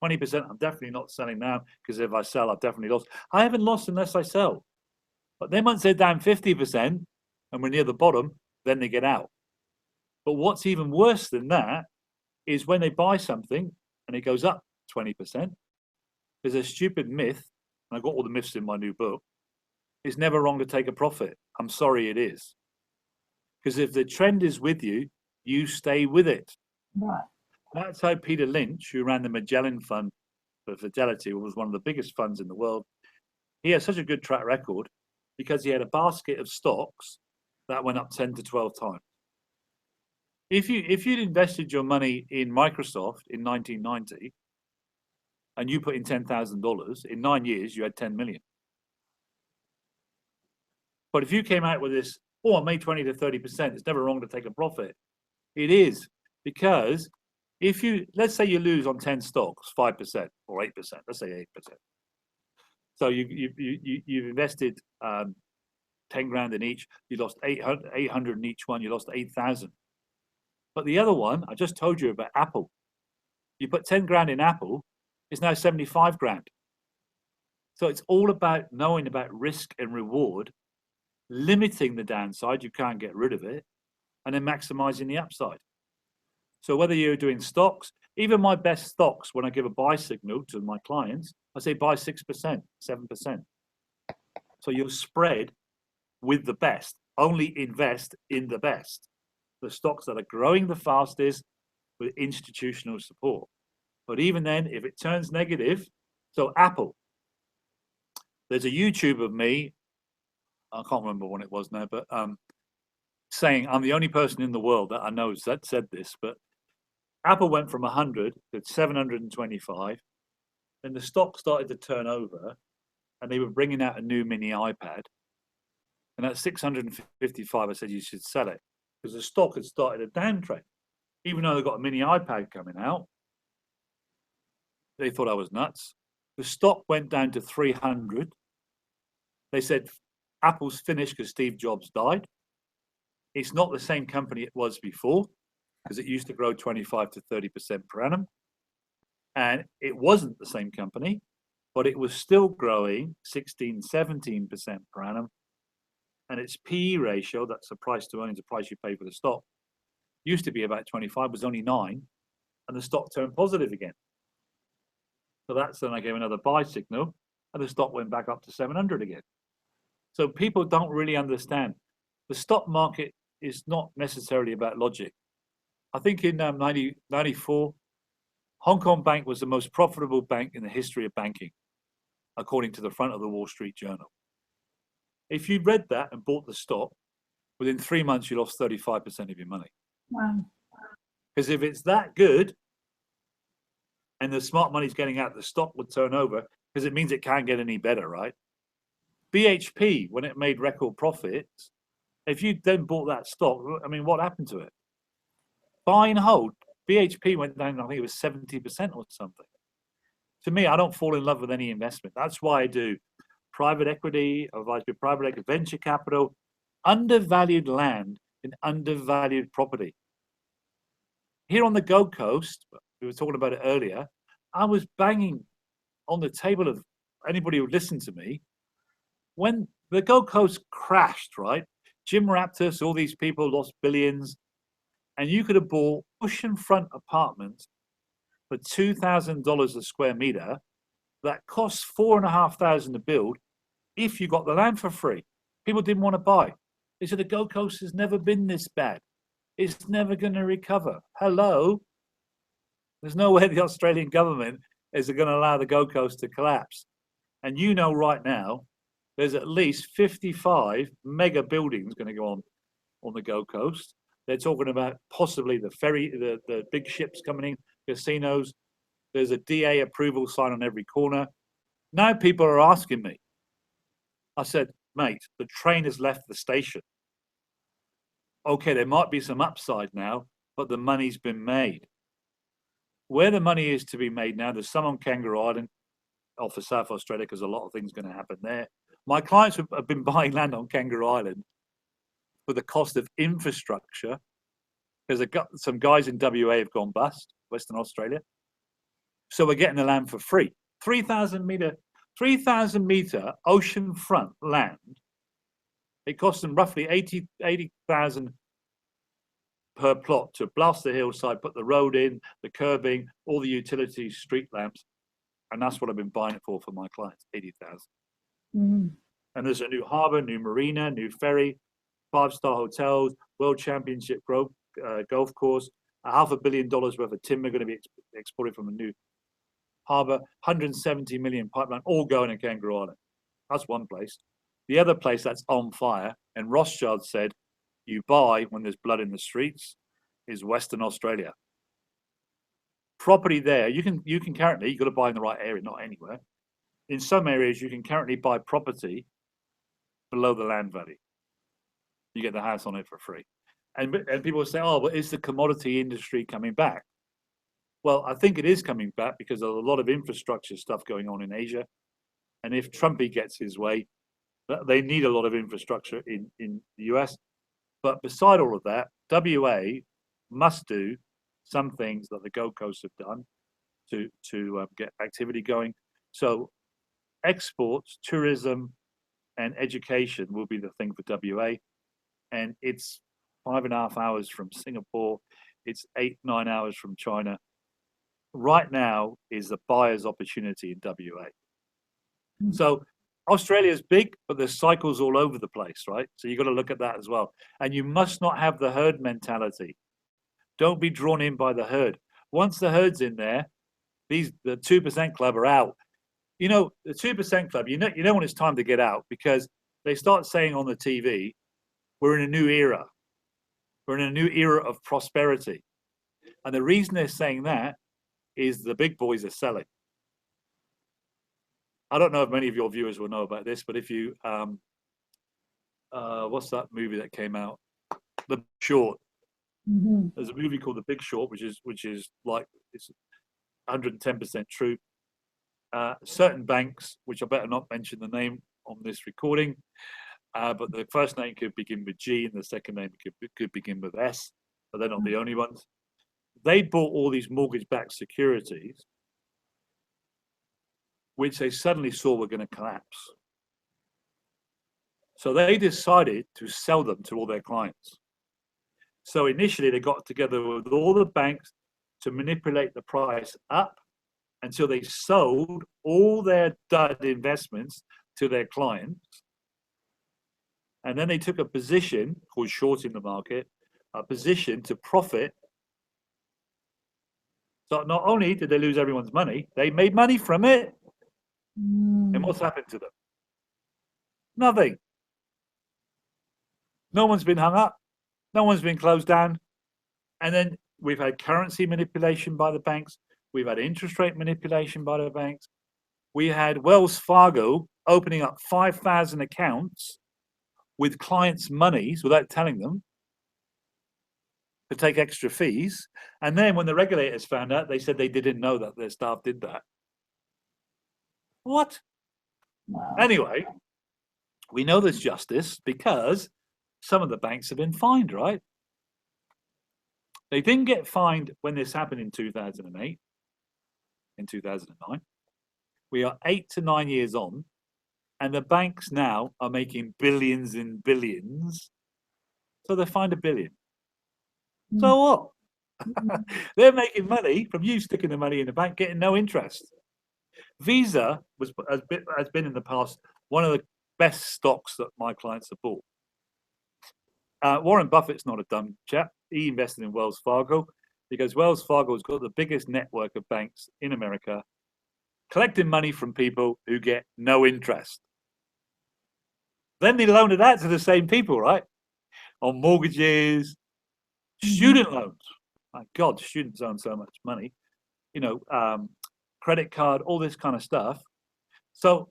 20%. I'm definitely not selling now, because if I sell, I've definitely lost. I haven't lost unless I sell. But then once they're down 50% and we're near the bottom, then they get out. But what's even worse than that is when they buy something and it goes up 20%. There's a stupid myth, and I've got all the myths in my new book. It's never wrong to take a profit. I'm sorry, it is. Because if the trend is with you, you stay with it. Right. That's how Peter Lynch, who ran the Magellan Fund for Fidelity, was one of the biggest funds in the world. He had such a good track record because he had a basket of stocks that went up 10 to 12 times. If you'd invested your money in Microsoft in 1990 and you put in $10,000, in 9 years you had 10 million. But if you came out with this, oh, I made 20 to 30%, it's never wrong to take a profit. It is, because if you, let's say you lose on 10 stocks, 5% or 8%, let's say 8%. So you've invested 10 grand in each, you lost 800 in each one, you lost 8,000. But the other one, I just told you about Apple. You put 10 grand in Apple, it's now 75 grand. So it's all about knowing about risk and reward, limiting the downside, you can't get rid of it, and then maximizing the upside. So whether you're doing stocks, even my best stocks, when I give a buy signal to my clients, I say buy 6%, 7%. So you're spread with the best. Only invest in the best. The stocks that are growing the fastest with institutional support. But even then, if it turns negative, so Apple, there's a YouTube of me, I can't remember when it was now, but saying I'm the only person in the world that I know that said this, but Apple went from 100 to 725, then the stock started to turn over, and they were bringing out a new mini iPad, and at 655, I said you should sell it, because the stock had started a downtrend. Even though they got a mini iPad coming out, they thought I was nuts. The stock went down to 300. They said Apple's finished because Steve Jobs died. It's not the same company it was before, because it used to grow 25 to 30% per annum. And it wasn't the same company, but it was still growing 16, 17% per annum. And its PE ratio, that's the price to earnings, the price you pay for the stock, used to be about 25, was only 9, and the stock turned positive again. So that's then I gave another buy signal, and the stock went back up to 700 again. So people don't really understand. The stock market is not necessarily about logic. I think in 1994, Hong Kong Bank was the most profitable bank in the history of banking, according to the front of the Wall Street Journal. If you read that and bought the stock, within 3 months, you lost 35% of your money. Wow. Because if it's that good and the smart money's getting out, the stock would turn over, because it means it can't get any better, right? BHP, when it made record profits, if you then bought that stock, I mean, what happened to it? Buy and hold. BHP went down, I think it was 70% or something. To me, I don't fall in love with any investment. That's why I do private equity, private equity, venture capital, undervalued land in undervalued property. Here on the Gold Coast, we were talking about it earlier, I was banging on the table of anybody who would listen to me. When the Gold Coast crashed, right? Jim Raptus, all these people lost billions, and you could have bought oceanfront apartments for $2,000 a square meter that costs $4,500 to build if you got the land for free. People didn't want to buy. They said the Gold Coast has never been this bad. It's never going to recover. Hello? There's no way the Australian government is going to allow the Gold Coast to collapse. And you know right now, there's at least 55 mega buildings going to go on the Gold Coast. They're talking about possibly the ferry, the big ships coming in, casinos. There's a DA approval sign on every corner. Now people are asking me. I said, mate, the train has left the station. Okay, there might be some upside now, but the money's been made. Where the money is to be made now, there's some on Kangaroo Island, off of South Australia, because a lot of things are going to happen there. My clients have been buying land on Kangaroo Island for the cost of infrastructure, because some guys in WA have gone bust, Western Australia. So we're getting the land for free. 3,000 meter oceanfront land. It costs them roughly 80,000 per plot to blast the hillside, put the road in, the curbing, all the utilities, street lamps. And that's what I've been buying it for my clients, 80,000. Mm-hmm. And there's a new harbour, new marina, new ferry, 5-star hotels, world championship growth. golf course, $500 million worth of timber going to be exported from a new harbour, 170 million pipeline, all going to Kangaroo Island. That's one place. The other place that's on fire, and Rothschild said, you buy when there's blood in the streets, is Western Australia. Property there, you can currently, you've got to buy in the right area, not anywhere. In some areas, you can currently buy property below the land value. You get the house on it for free. And people say, oh, but is the commodity industry coming back? Well, I think it is coming back because there's a lot of infrastructure stuff going on in Asia. And if Trumpy gets his way, they need a lot of infrastructure in the US. But beside all of that, WA must do some things that the Gold Coast have done to get activity going. So exports, tourism, and education will be the thing for WA. And it's 5.5 hours from Singapore. It's 8-9 hours from China. Right now is the buyer's opportunity in WA. So Australia's big, but there's cycles all over the place, right? So you've got to look at that as well. And you must not have the herd mentality. Don't be drawn in by the herd. Once the herd's in there, the 2% club are out. You know, the 2% club, you know when it's time to get out, because they start saying on the TV, we're in a new era. We're in a new era of prosperity. And the reason they're saying that is the big boys are selling. I don't know if many of your viewers will know about this, but if you, what's that movie that came out? The Big Short. Mm-hmm. There's a movie called The Big Short, which is like, it's 110% true. Certain banks, which I better not mention the name on this recording, but the first name could begin with G and the second name could begin with S, but they're not the only ones. They bought all these mortgage-backed securities, which they suddenly saw were going to collapse. So they decided to sell them to all their clients. So initially they got together with all the banks to manipulate the price up until they sold all their dud investments to their clients. And then they took a position called shorting the market, a position to profit. So not only did they lose everyone's money, they made money from it. And what's happened to them? Nothing. No one's been hung up. No one's been closed down. And then we've had currency manipulation by the banks. We've had interest rate manipulation by the banks. We had Wells Fargo opening up 5,000 accounts with clients' monies without telling them to take extra fees. And then when the regulators found out, they said they didn't know that their staff did that. What? Wow. Anyway, we know there's justice because some of the banks have been fined, right? They didn't get fined when this happened in 2008, in 2009. We are 8 to 9 years on, and the banks now are making billions and billions. So they fined $1 billion. So what? They're making money from you sticking the money in the bank, getting no interest. Visa has been in the past one of the best stocks that my clients have bought. Warren Buffett's not a dumb chap. He invested in Wells Fargo because Wells Fargo has got the biggest network of banks in America, collecting money from people who get no interest. Then they loan it out to the same people, right? On mortgages, student loans. My God, students own so much money. You know, credit card, all this kind of stuff. So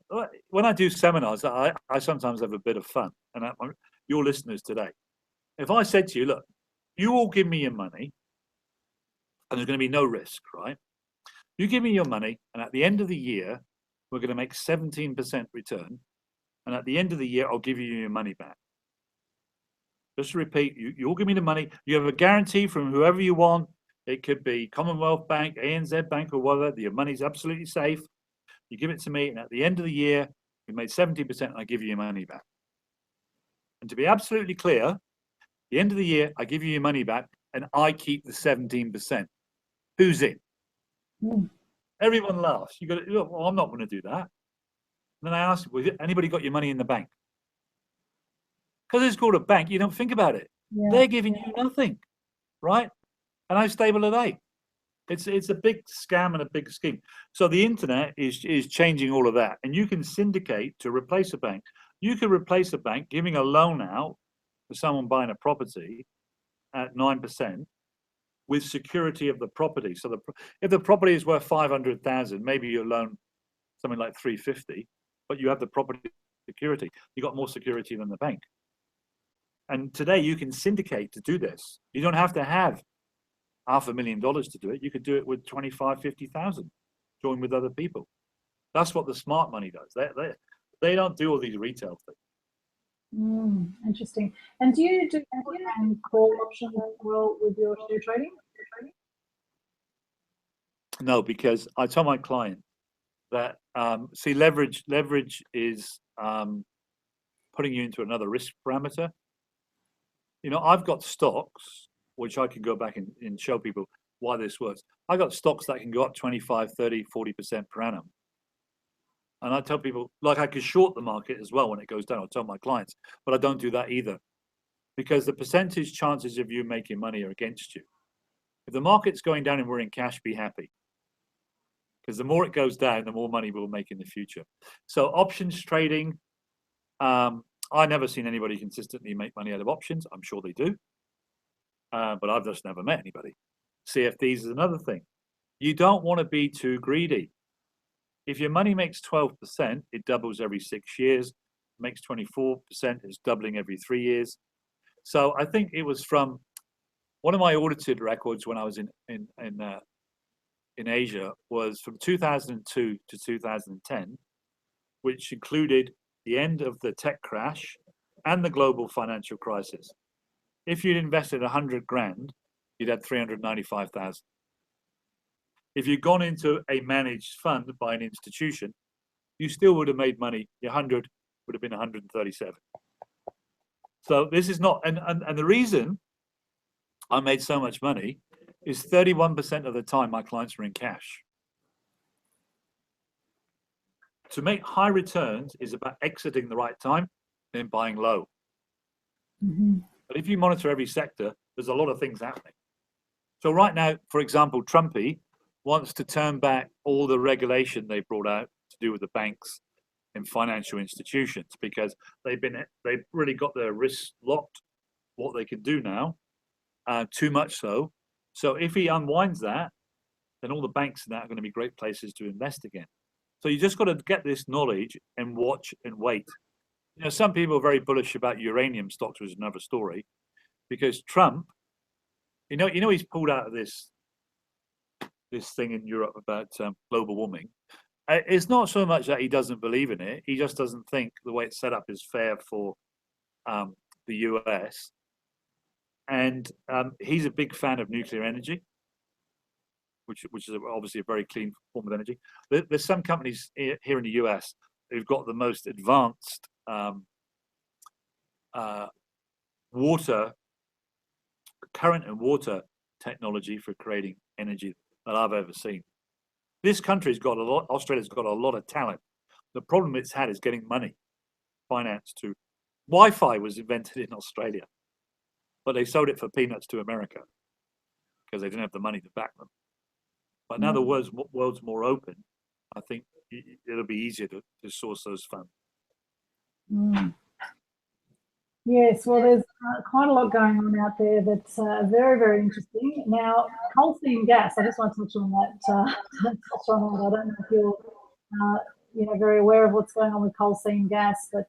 when I do seminars, I sometimes have a bit of fun. And your listeners today, if I said to you, look, you all give me your money, and there's going to be no risk, right? You give me your money, and at the end of the year, we're going to make 17% return. And at the end of the year, I'll give you your money back. Just to repeat, you all give me the money. You have a guarantee from whoever you want. It could be Commonwealth Bank, ANZ Bank, or whatever. Your money's absolutely safe. You give it to me, and at the end of the year, we made 70%, and I give you your money back. And to be absolutely clear, at the end of the year, I give you your money back, and I keep the 17%. Who's in? Everyone laughs. You go, well, I'm not going to do that. And then I ask, well, anybody got your money in the bank? Because it's called a bank, you don't think about it. Yeah. They're giving you nothing. right? And how stable are they? It's a big scam and a big scheme. So the internet is changing all of that, and you can syndicate to replace a bank. You could replace a bank giving a loan out to someone buying a property at 9% with security of the property. So if the property is worth 500,000, maybe you loan something like 350, but you have the property security. You got more security than the bank. And today you can syndicate to do this. You don't have to have $500,000 to do it. You could do it with 25, 50,000, join with other people. That's what the smart money does. They don't do all these retail things. Interesting. And do you do call options as well with your share trading? No, because I tell my client that see, leverage is putting you into another risk parameter. You know, I've got stocks which I can go back and show people why this works. I got stocks that can go up 25, 30, 40% per annum. And I tell people, like, I could short the market as well when it goes down. I'll tell my clients, but I don't do that either, because the percentage chances of you making money are against you. If the market's going down and we're in cash, be happy, because the more it goes down, the more money we'll make in the future. So options trading, I never seen anybody consistently make money out of options. I'm sure they do. But I've just never met anybody. CFDs is another thing. You don't want to be too greedy. If your money makes 12%, it doubles every 6 years. Makes 24%, it's doubling every 3 years. So I think it was from one of my audited records when I was in Asia was from 2002 to 2010, which included the end of the tech crash and the global financial crisis. If you'd invested 100 grand, you'd had 395,000. If you'd gone into a managed fund by an institution, you still would have made money. Your 100 would have been 137. So this is not, and the reason I made so much money is 31% of the time my clients were in cash. To make high returns is about exiting the right time and buying low. But if you monitor every sector, there's a lot of things happening. So right now, for example, Trumpy wants to turn back all the regulation they brought out to do with the banks and financial institutions, because they've really got their wrists locked, what they can do now, too much so. So if he unwinds that, then all the banks and that are going to be great places to invest again. So you just got to get this knowledge and watch and wait. You know, some people are very bullish about uranium stocks, which is another story, because Trump, you know, he's pulled out of this thing in Europe about global warming. It's not so much that he doesn't believe in it; he just doesn't think the way it's set up is fair for the US. And he's a big fan of nuclear energy, which is obviously a very clean form of energy. There's some companies here in the US who've got the most advanced current and water technology for creating energy that I've ever seen. This country's got a lot, Australia's got a lot of talent. The problem it's had is getting money, finance to. Wi-Fi was invented in Australia, but they sold it for peanuts to America because they didn't have the money to back them. But now the world's more open, I think it'll be easier to source those funds. Yes, well, there's quite a lot going on out there that's very, very interesting. Now, coal seam gas, I just want to touch on that. I don't know if you're very aware of what's going on with coal seam gas, but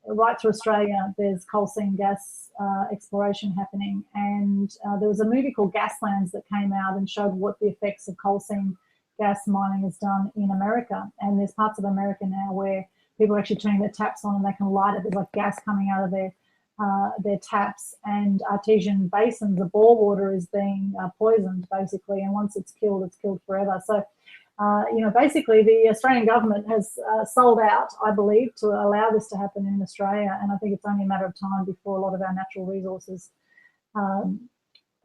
right through Australia, there's coal seam gas exploration happening. And there was a movie called Gaslands that came out and showed what the effects of coal seam gas mining has done in America. And there's parts of America now where people are actually turning their taps on and they can light it. There's like gas coming out of their taps, and artesian basins, the bore water is being poisoned basically. And once it's killed forever. So, basically the Australian government has sold out, I believe, to allow this to happen in Australia. And I think it's only a matter of time before a lot of our natural resources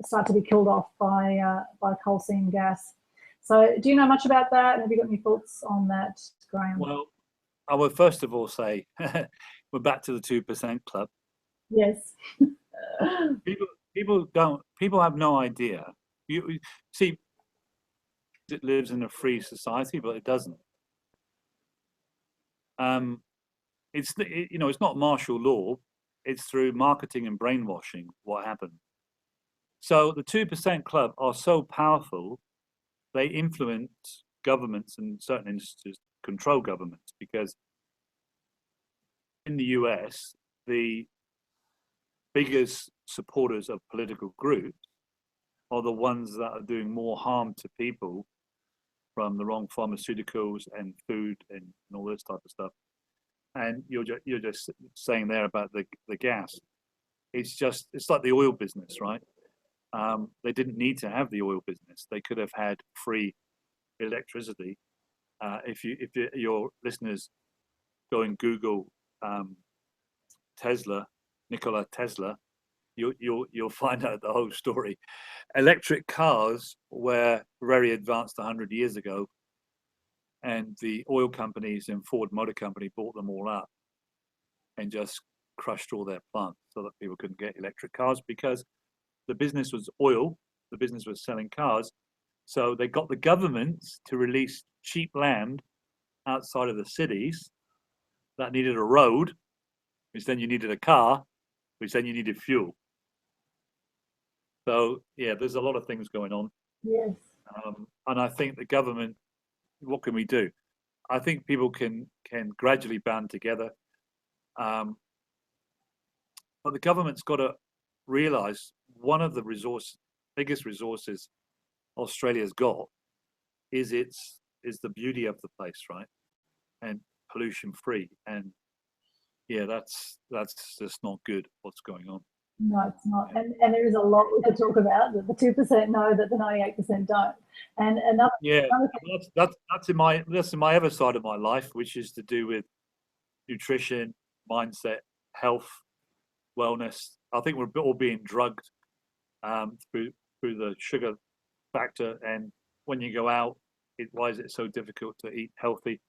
start to be killed off by coal seam gas. So do you know much about that? Have you got any thoughts on that, Graham? Well, I would first of all say we're back to the 2% club. Yes. People have no idea. You see, it lives in a free society, but it doesn't. It's not martial law. It's through marketing and brainwashing what happened. So the 2% club are so powerful, they influence governments and certain instances control governments, because in the US, the biggest supporters of political groups are the ones that are doing more harm to people from the wrong pharmaceuticals and food and all this type of stuff. And you're just saying there about the gas. It's like the oil business, right? They didn't need to have the oil business. They could have had free electricity. If your listeners go and Google Tesla, Nikola Tesla, you'll find out the whole story. Electric cars were very advanced 100 years ago, and the oil companies and Ford Motor Company bought them all up and just crushed all their plants so that people couldn't get electric cars, because the business was oil, the business was selling cars. So they got the governments to release cheap land outside of the cities that needed a road, which then you needed a car, which then you needed fuel. So yeah, there's a lot of things going on. Yes. And I think the government, what can we do? I think people can gradually band together. But the government's got to realize one of the biggest resources Australia's got is the beauty of the place, right? And pollution free. And yeah, that's just not good what's going on. No, it's not. And there is a lot we could talk about that the 2% know that the 98% don't. And another that's in my other side of my life, which is to do with nutrition, mindset, health, wellness. I think we're all being drugged through the sugar factor, and when you go out, why is it so difficult to eat healthy?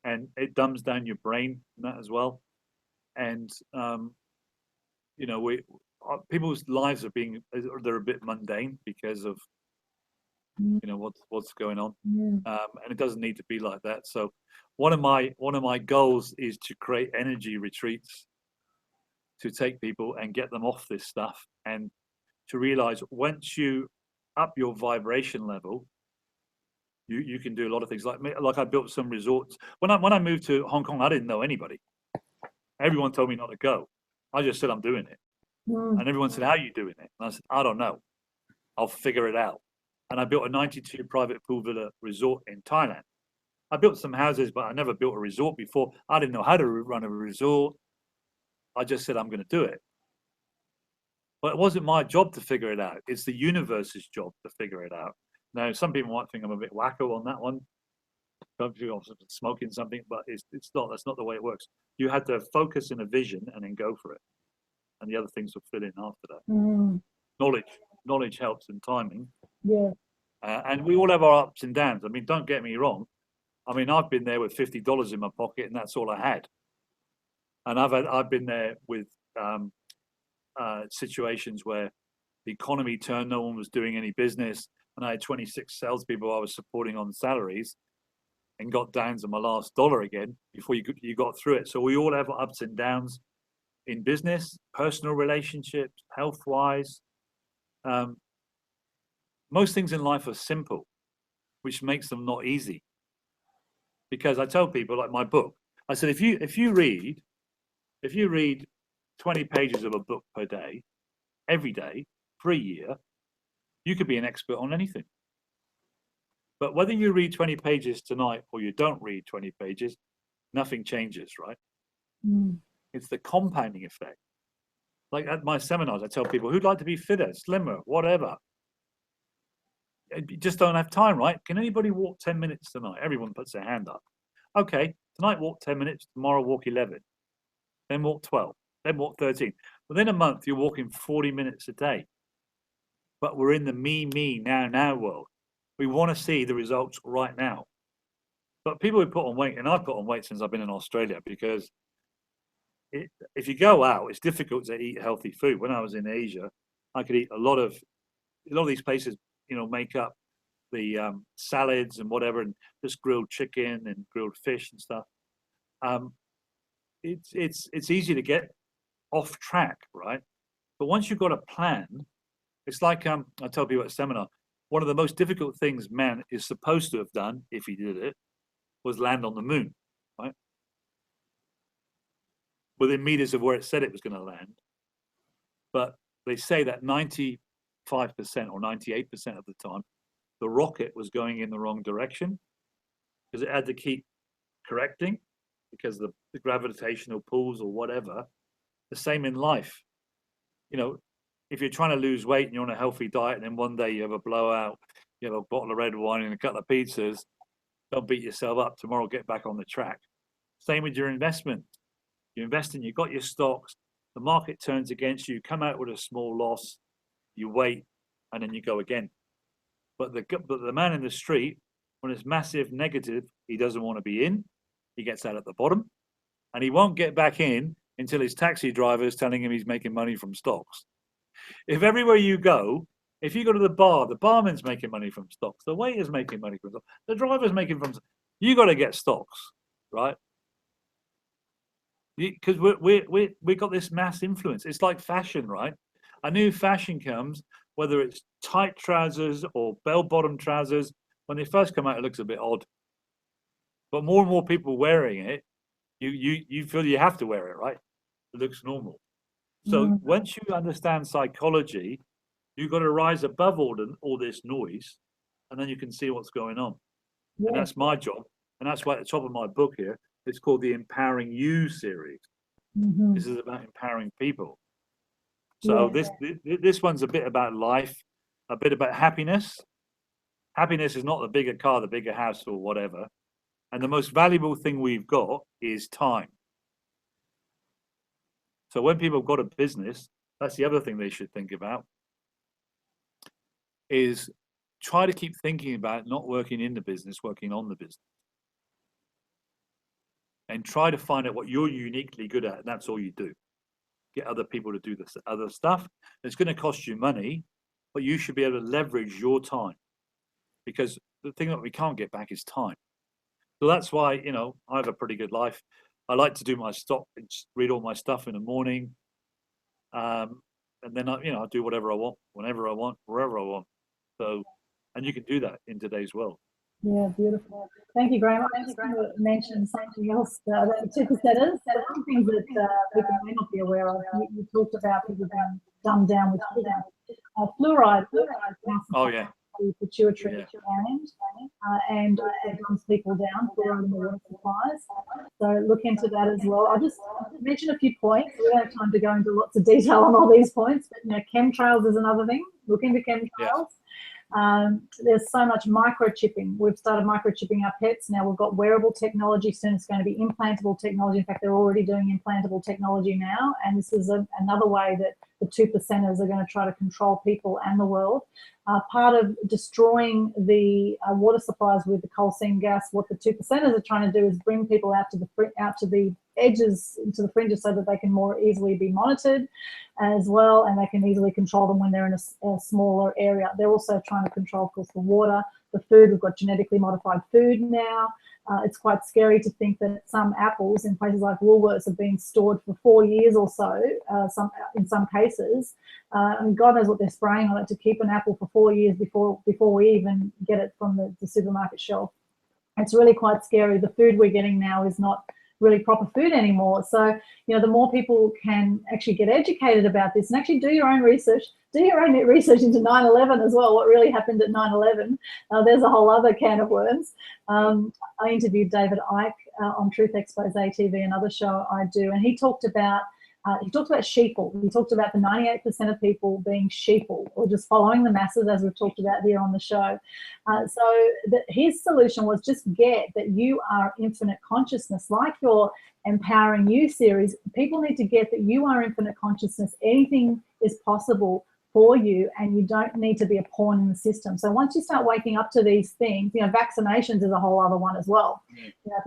And it dumbs down your brain and that as well. And people's lives they're a bit mundane because of what's going on, and it doesn't need to be like that. So one of my goals is to create energy retreats to take people and get them off this stuff, and to realize once you up your vibration level, you can do a lot of things. Like I built some resorts when I moved to Hong Kong. I didn't know anybody. Everyone told me not to go. I just said I'm doing it. And everyone said, how are you doing it? And I said, I don't know. I'll figure it out. And I built a 92 private pool villa resort in Thailand. I built some houses, but I never built a resort before. I didn't know how to run a resort. I just said, I'm going to do it. But it wasn't my job to figure it out. It's the universe's job to figure it out. Now, some people might think I'm a bit wacko on that one. Some people are smoking something, but it's not. That's not the way it works. You had to focus in a vision and then go for it. And the other things will fit in after that. Knowledge helps in timing. Yeah. And we all have our ups and downs. I mean, don't get me wrong. I mean, I've been there with $50 in my pocket, and that's all I had. And I've been there with situations where the economy turned, no one was doing any business, and I had 26 salespeople I was supporting on salaries, and got down to my last dollar again before you got through it. So we all have ups and downs in business, personal relationships, health-wise. Most things in life are simple, which makes them not easy. Because I tell people, like my book, I said, if you read 20 pages of a book per day, every day, for a year, you could be an expert on anything. But whether you read 20 pages tonight or you don't read 20 pages, nothing changes, right? It's the compounding effect. Like at my seminars, I tell people who'd like to be fitter, slimmer, whatever. You just don't have time, right? Can anybody walk 10 minutes tonight? Everyone puts their hand up. Okay, tonight walk 10 minutes, tomorrow walk 11, then walk 12, then walk 13. Within a month, you're walking 40 minutes a day. But we're in the me, now world. We want to see the results right now. But people who put on weight, and I've put on weight since I've been in Australia, because if you go out, it's difficult to eat healthy food. When I was in Asia, I could eat a lot of these places, you know, make up the salads and whatever, and just grilled chicken and grilled fish and stuff. It's easy to get off track, right? But once you've got a plan, it's like I tell people at a seminar, one of the most difficult things man is supposed to have done, if he did it, was land on the moon, right? Within meters of where it said it was going to land. But they say that 95% or 98% of the time, the rocket was going in the wrong direction because it had to keep correcting because of the gravitational pulls or whatever. The same in life. You know, if you're trying to lose weight and you're on a healthy diet and then one day you have a blowout, you have a bottle of red wine and a couple of pizzas, don't beat yourself up. Tomorrow, get back on the track. Same with your investment. You invest in, you've got your stocks, the market turns against you, come out with a small loss, you wait, and then you go again. But the man in the street, when it's massive negative, he doesn't want to be in. He gets out at the bottom, and he won't get back in until his taxi driver is telling him he's making money from stocks. If everywhere you go, if you go to the bar, the barman's making money from stocks, the waiter's making money from stocks, the driver's making from stocks, you got to get stocks, right? Because we got this mass influence. It's like fashion, right? A new fashion comes, whether it's tight trousers or bell-bottom trousers. When they first come out, it looks a bit odd, but more and more people wearing it, you feel you have to wear it, right? It looks normal. So once you understand psychology, you've got to rise above all this noise, and then you can see what's going on. Yeah. And that's my job, and that's why at the top of my book here, it's called the Empowering You series. This is about empowering people. So this one's a bit about life, a bit about happiness. Happiness is not the bigger car, the bigger house, or whatever. And the most valuable thing we've got is time. So when people have got a business, that's the other thing they should think about, is try to keep thinking about not working in the business, working on the business. And try to find out what you're uniquely good at, and that's all you do. Get other people to do this other stuff. It's going to cost you money, but you should be able to leverage your time, because the thing that we can't get back is time. So that's why, you know, I have a pretty good life. I like to do my stock, read all my stuff in the morning, and then I do whatever I want, whenever I want, wherever I want. So, and you can do that in today's world. Yeah, beautiful. Thank you, Graham. I just want to mention something else about the 2%ers. So one thing that people may not be aware of, you talked about people being dumbed down with fluoride. Oh, yeah. The pituitary gland, and it dumbs people down, fluoride in the water supplies. So look into that as well. I'll just mention a few points. We don't have time to go into lots of detail on all these points, but chemtrails is another thing. Look into chemtrails. Yeah. There's so much microchipping. We've started microchipping our pets. Now we've got wearable technology. Soon it's going to be implantable technology. In fact, they're already doing implantable technology now. And this is another way that the 2%ers are going to try to control people and the world. Part of destroying the water supplies with the coal seam gas, what the 2%ers are trying to do is bring people out to the edges, into the fringes, so that they can more easily be monitored as well, and they can easily control them when they're in a smaller area. They're also trying to control, of course, the water, the food. We've got genetically modified food now. It's quite scary to think that some apples in places like Woolworths have been stored for 4 years or so, in some cases. And God knows what they're spraying on it to keep an apple for 4 years before we even get it from the supermarket shelf. It's really quite scary. The food we're getting now is not really proper food anymore. So, the more people can actually get educated about this and actually do your own research, into 9/11 as well, what really happened at 9/11. There's a whole other can of worms. I interviewed David Icke on Truth Xpose TV, another show I do, and he talked about sheeple. He talked about the 98% of people being sheeple, or just following the masses, as we've talked about here on the show. His solution was just get that you are infinite consciousness. Like your Empowering You series, people need to get that you are infinite consciousness. Anything is possible for you, and you don't need to be a pawn in the system. So once you start waking up to these things, vaccinations is a whole other one as well.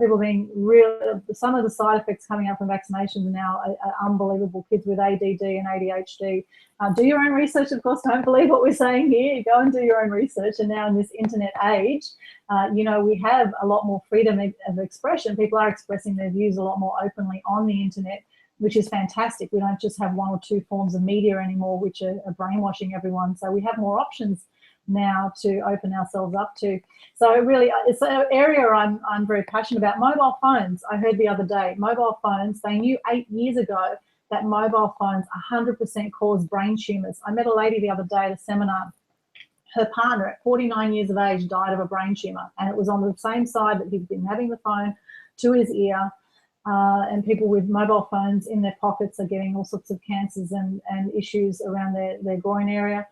People being real, some of the side effects coming up from vaccinations now are unbelievable. Kids with ADD and ADHD. Do your own research, of course. Don't believe what we're saying here. Go and do your own research. And now in this internet age, we have a lot more freedom of expression. People are expressing their views a lot more openly on the internet, which is fantastic. We don't just have one or two forms of media anymore, which are brainwashing everyone. So we have more options now to open ourselves up to. So really, it's an area I'm very passionate about. Mobile phones, I heard the other day, mobile phones, they knew 8 years ago that mobile phones 100% cause brain tumours. I met a lady the other day at a seminar. Her partner at 49 years of age died of a brain tumour, and it was on the same side that he'd been having the phone to his ear. And people with mobile phones in their pockets are getting all sorts of cancers and issues around their groin area.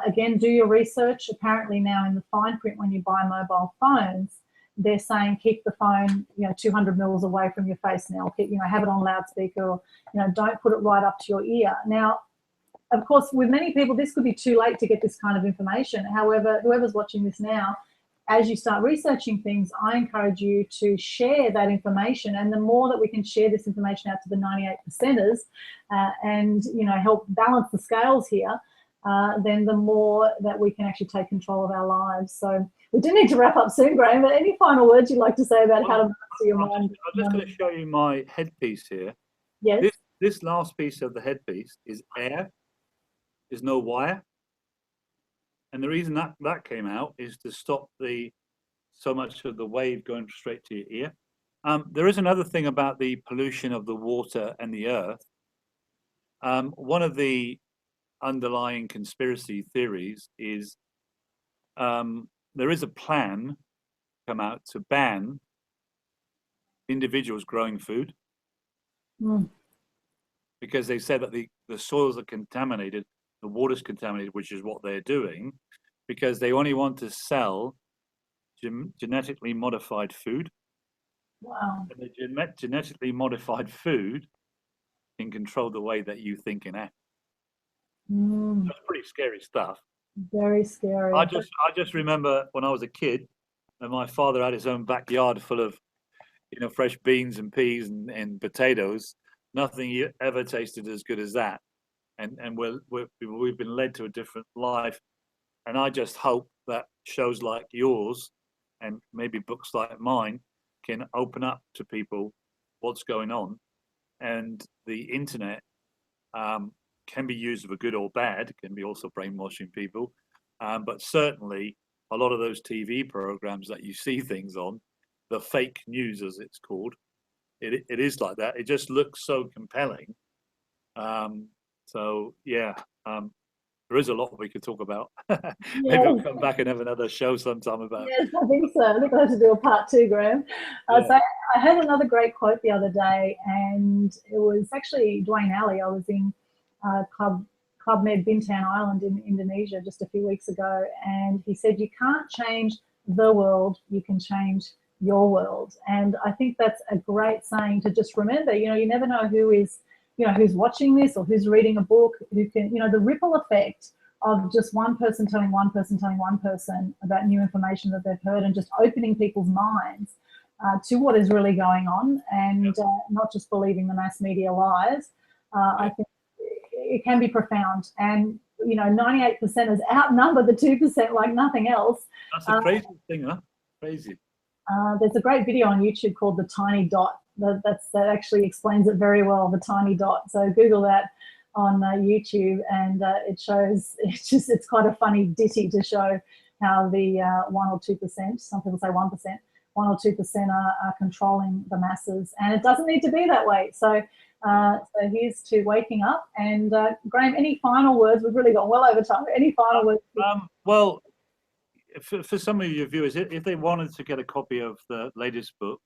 Again, do your research. Apparently now in the fine print when you buy mobile phones, they're saying keep the phone 200 mils away from your face now. Have it on loudspeaker, or don't put it right up to your ear. Now, of course, with many people, this could be too late to get this kind of information. However, whoever's watching this now, as you start researching things, I encourage you to share that information. And the more that we can share this information out to the 98%ers and help balance the scales here, then the more that we can actually take control of our lives. So we do need to wrap up soon, Graham, but any final words you'd like to say about how to master your mind? I'm just going to show you my headpiece here. Yes. This last piece of the headpiece is air. There's no wire. And the reason that came out is to stop so much of the wave going straight to your ear. There is another thing about the pollution of the water and the earth. One of the underlying conspiracy theories is there is a plan come out to ban individuals growing food because they said that the soils are contaminated, the water's contaminated, which is what they're doing, because they only want to sell genetically modified food. Wow. And the genetically modified food can control the way that you think and act. That's pretty scary stuff. Very scary. I just remember when I was a kid, and my father had his own backyard full of fresh beans and peas and potatoes. Nothing ever tasted as good as that. And we've been led to a different life. And I just hope that shows like yours and maybe books like mine can open up to people what's going on. And the internet can be used for good or bad, can be also brainwashing people. But certainly a lot of those TV programs that you see things on, the fake news as it's called, it is like that. It just looks so compelling. So yeah, there is a lot we could talk about. Maybe we'll come back and have another show sometime about. Yes, I think so. I think we'll have to do a part 2, Graham. So I heard another great quote the other day, and it was actually Dwayne Alley. I was in Club Med Bintan Island in Indonesia just a few weeks ago, and he said, you can't change the world, you can change your world. And I think that's a great saying to just remember. You never know who is who's watching this or who's reading a book, who can, the ripple effect of just one person telling one person about new information that they've heard, and just opening people's minds to what is really going on, and not just believing the mass media lies. I think it can be profound. And 98%ers outnumber the 2% like nothing else. That's a crazy thing, huh? Crazy. There's a great video on YouTube called The Tiny Dot. That actually explains it very well, the tiny dot. So Google that on YouTube, and it shows, it's quite a funny ditty to show how the 1 or 2%, some people say 1%, 1 or 2% are controlling the masses, and it doesn't need to be that way. So here's to waking up. And Graham, any final words? We've really gone well over time. Any final words? Well, for some of your viewers, if they wanted to get a copy of the latest book,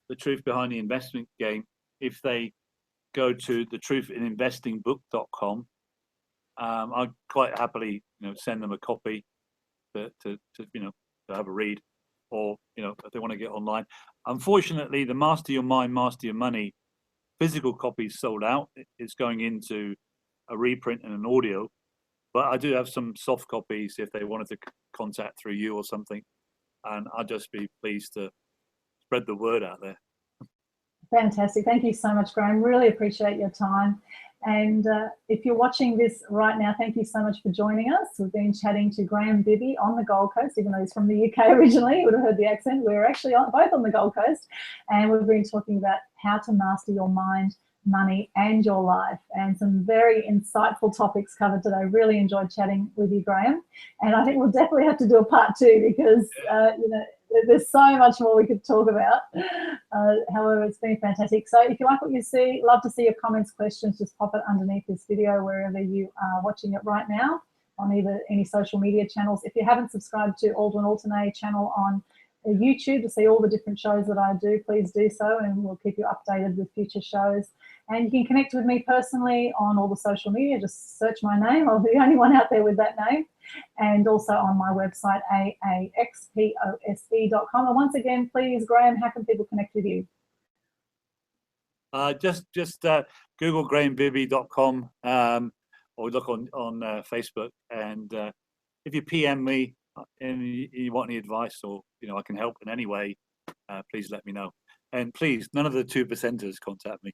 The Truth Behind the Investment Game, if they go to thetruthininvestingbook.com, I'd quite happily send them a copy to have a read, or if they want to get online. Unfortunately, the Master Your Mind, Master Your Money physical copy is sold out. It's going into a reprint and an audio, but I do have some soft copies if they wanted to contact through you or something, and I'd just be pleased to spread the word out there. Fantastic. Thank you so much, Graham. Really appreciate your time. And if you're watching this right now, thank you so much for joining us. We've been chatting to Graham Bibby on the Gold Coast, even though he's from the UK originally. You would have heard the accent. We're actually both on the Gold Coast. And we've been talking about how to master your mind, money, and your life. And some very insightful topics covered today. Really enjoyed chatting with you, Graham. And I think we'll definitely have to do a part 2 because, you know, there's so much more we could talk about. However, it's been fantastic. So if you like what you see, love to see your comments, questions, just pop it underneath this video wherever you are watching it right now on either any social media channels. If you haven't subscribed to Aldwyn Altuney channel on YouTube to see all the different shows that I do, please do so, and we'll keep you updated with future shows. And you can connect with me personally on all the social media. Just search my name. I'm the only one out there with that name. And also on my website, aaxpose.com. And once again, please, Graham, how can people connect with you? Just Google GrahamBibby.com or look on Facebook. And if you PM me and you want any advice, or I can help in any way, please let me know. And please, none of the 2%ers contact me.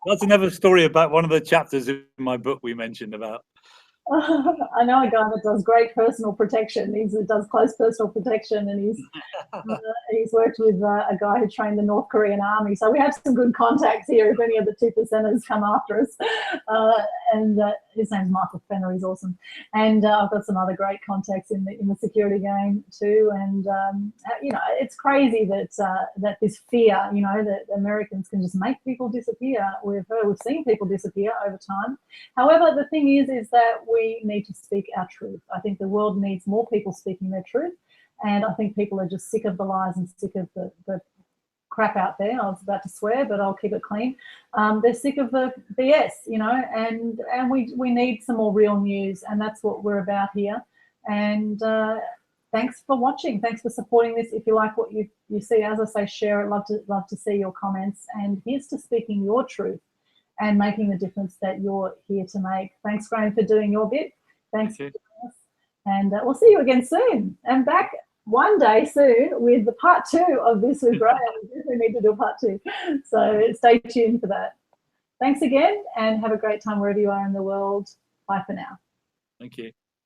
That's another story about one of the chapters in my book we mentioned about. I know a guy that does great personal protection. He does close personal protection, and he's worked with a guy who trained the North Korean army. So we have some good contacts here if any of the 2%ers come after us. And his name's Michael Fenner. He's awesome. And I've got some other great contacts in the security game too. And it's crazy that this fear, that Americans can just make people disappear. We've seen people disappear over time. However, the thing is that we need to speak our truth. I think the world needs more people speaking their truth, and I think people are just sick of the lies and sick of the crap out there. I was about to swear, but I'll keep it clean. They're sick of the BS, and we need some more real news, and that's what we're about here. And thanks for watching. Thanks for supporting this. If you like what you see, as I say, share it. Love to see your comments. And here's to speaking your truth and making the difference that you're here to make. Thanks, Graham, for doing your bit. Thanks for joining us. And we'll see you again soon. And back one day soon with the part 2 of this with Graham. We definitely need to do a part 2. So stay tuned for that. Thanks again, and have a great time wherever you are in the world. Bye for now. Thank you.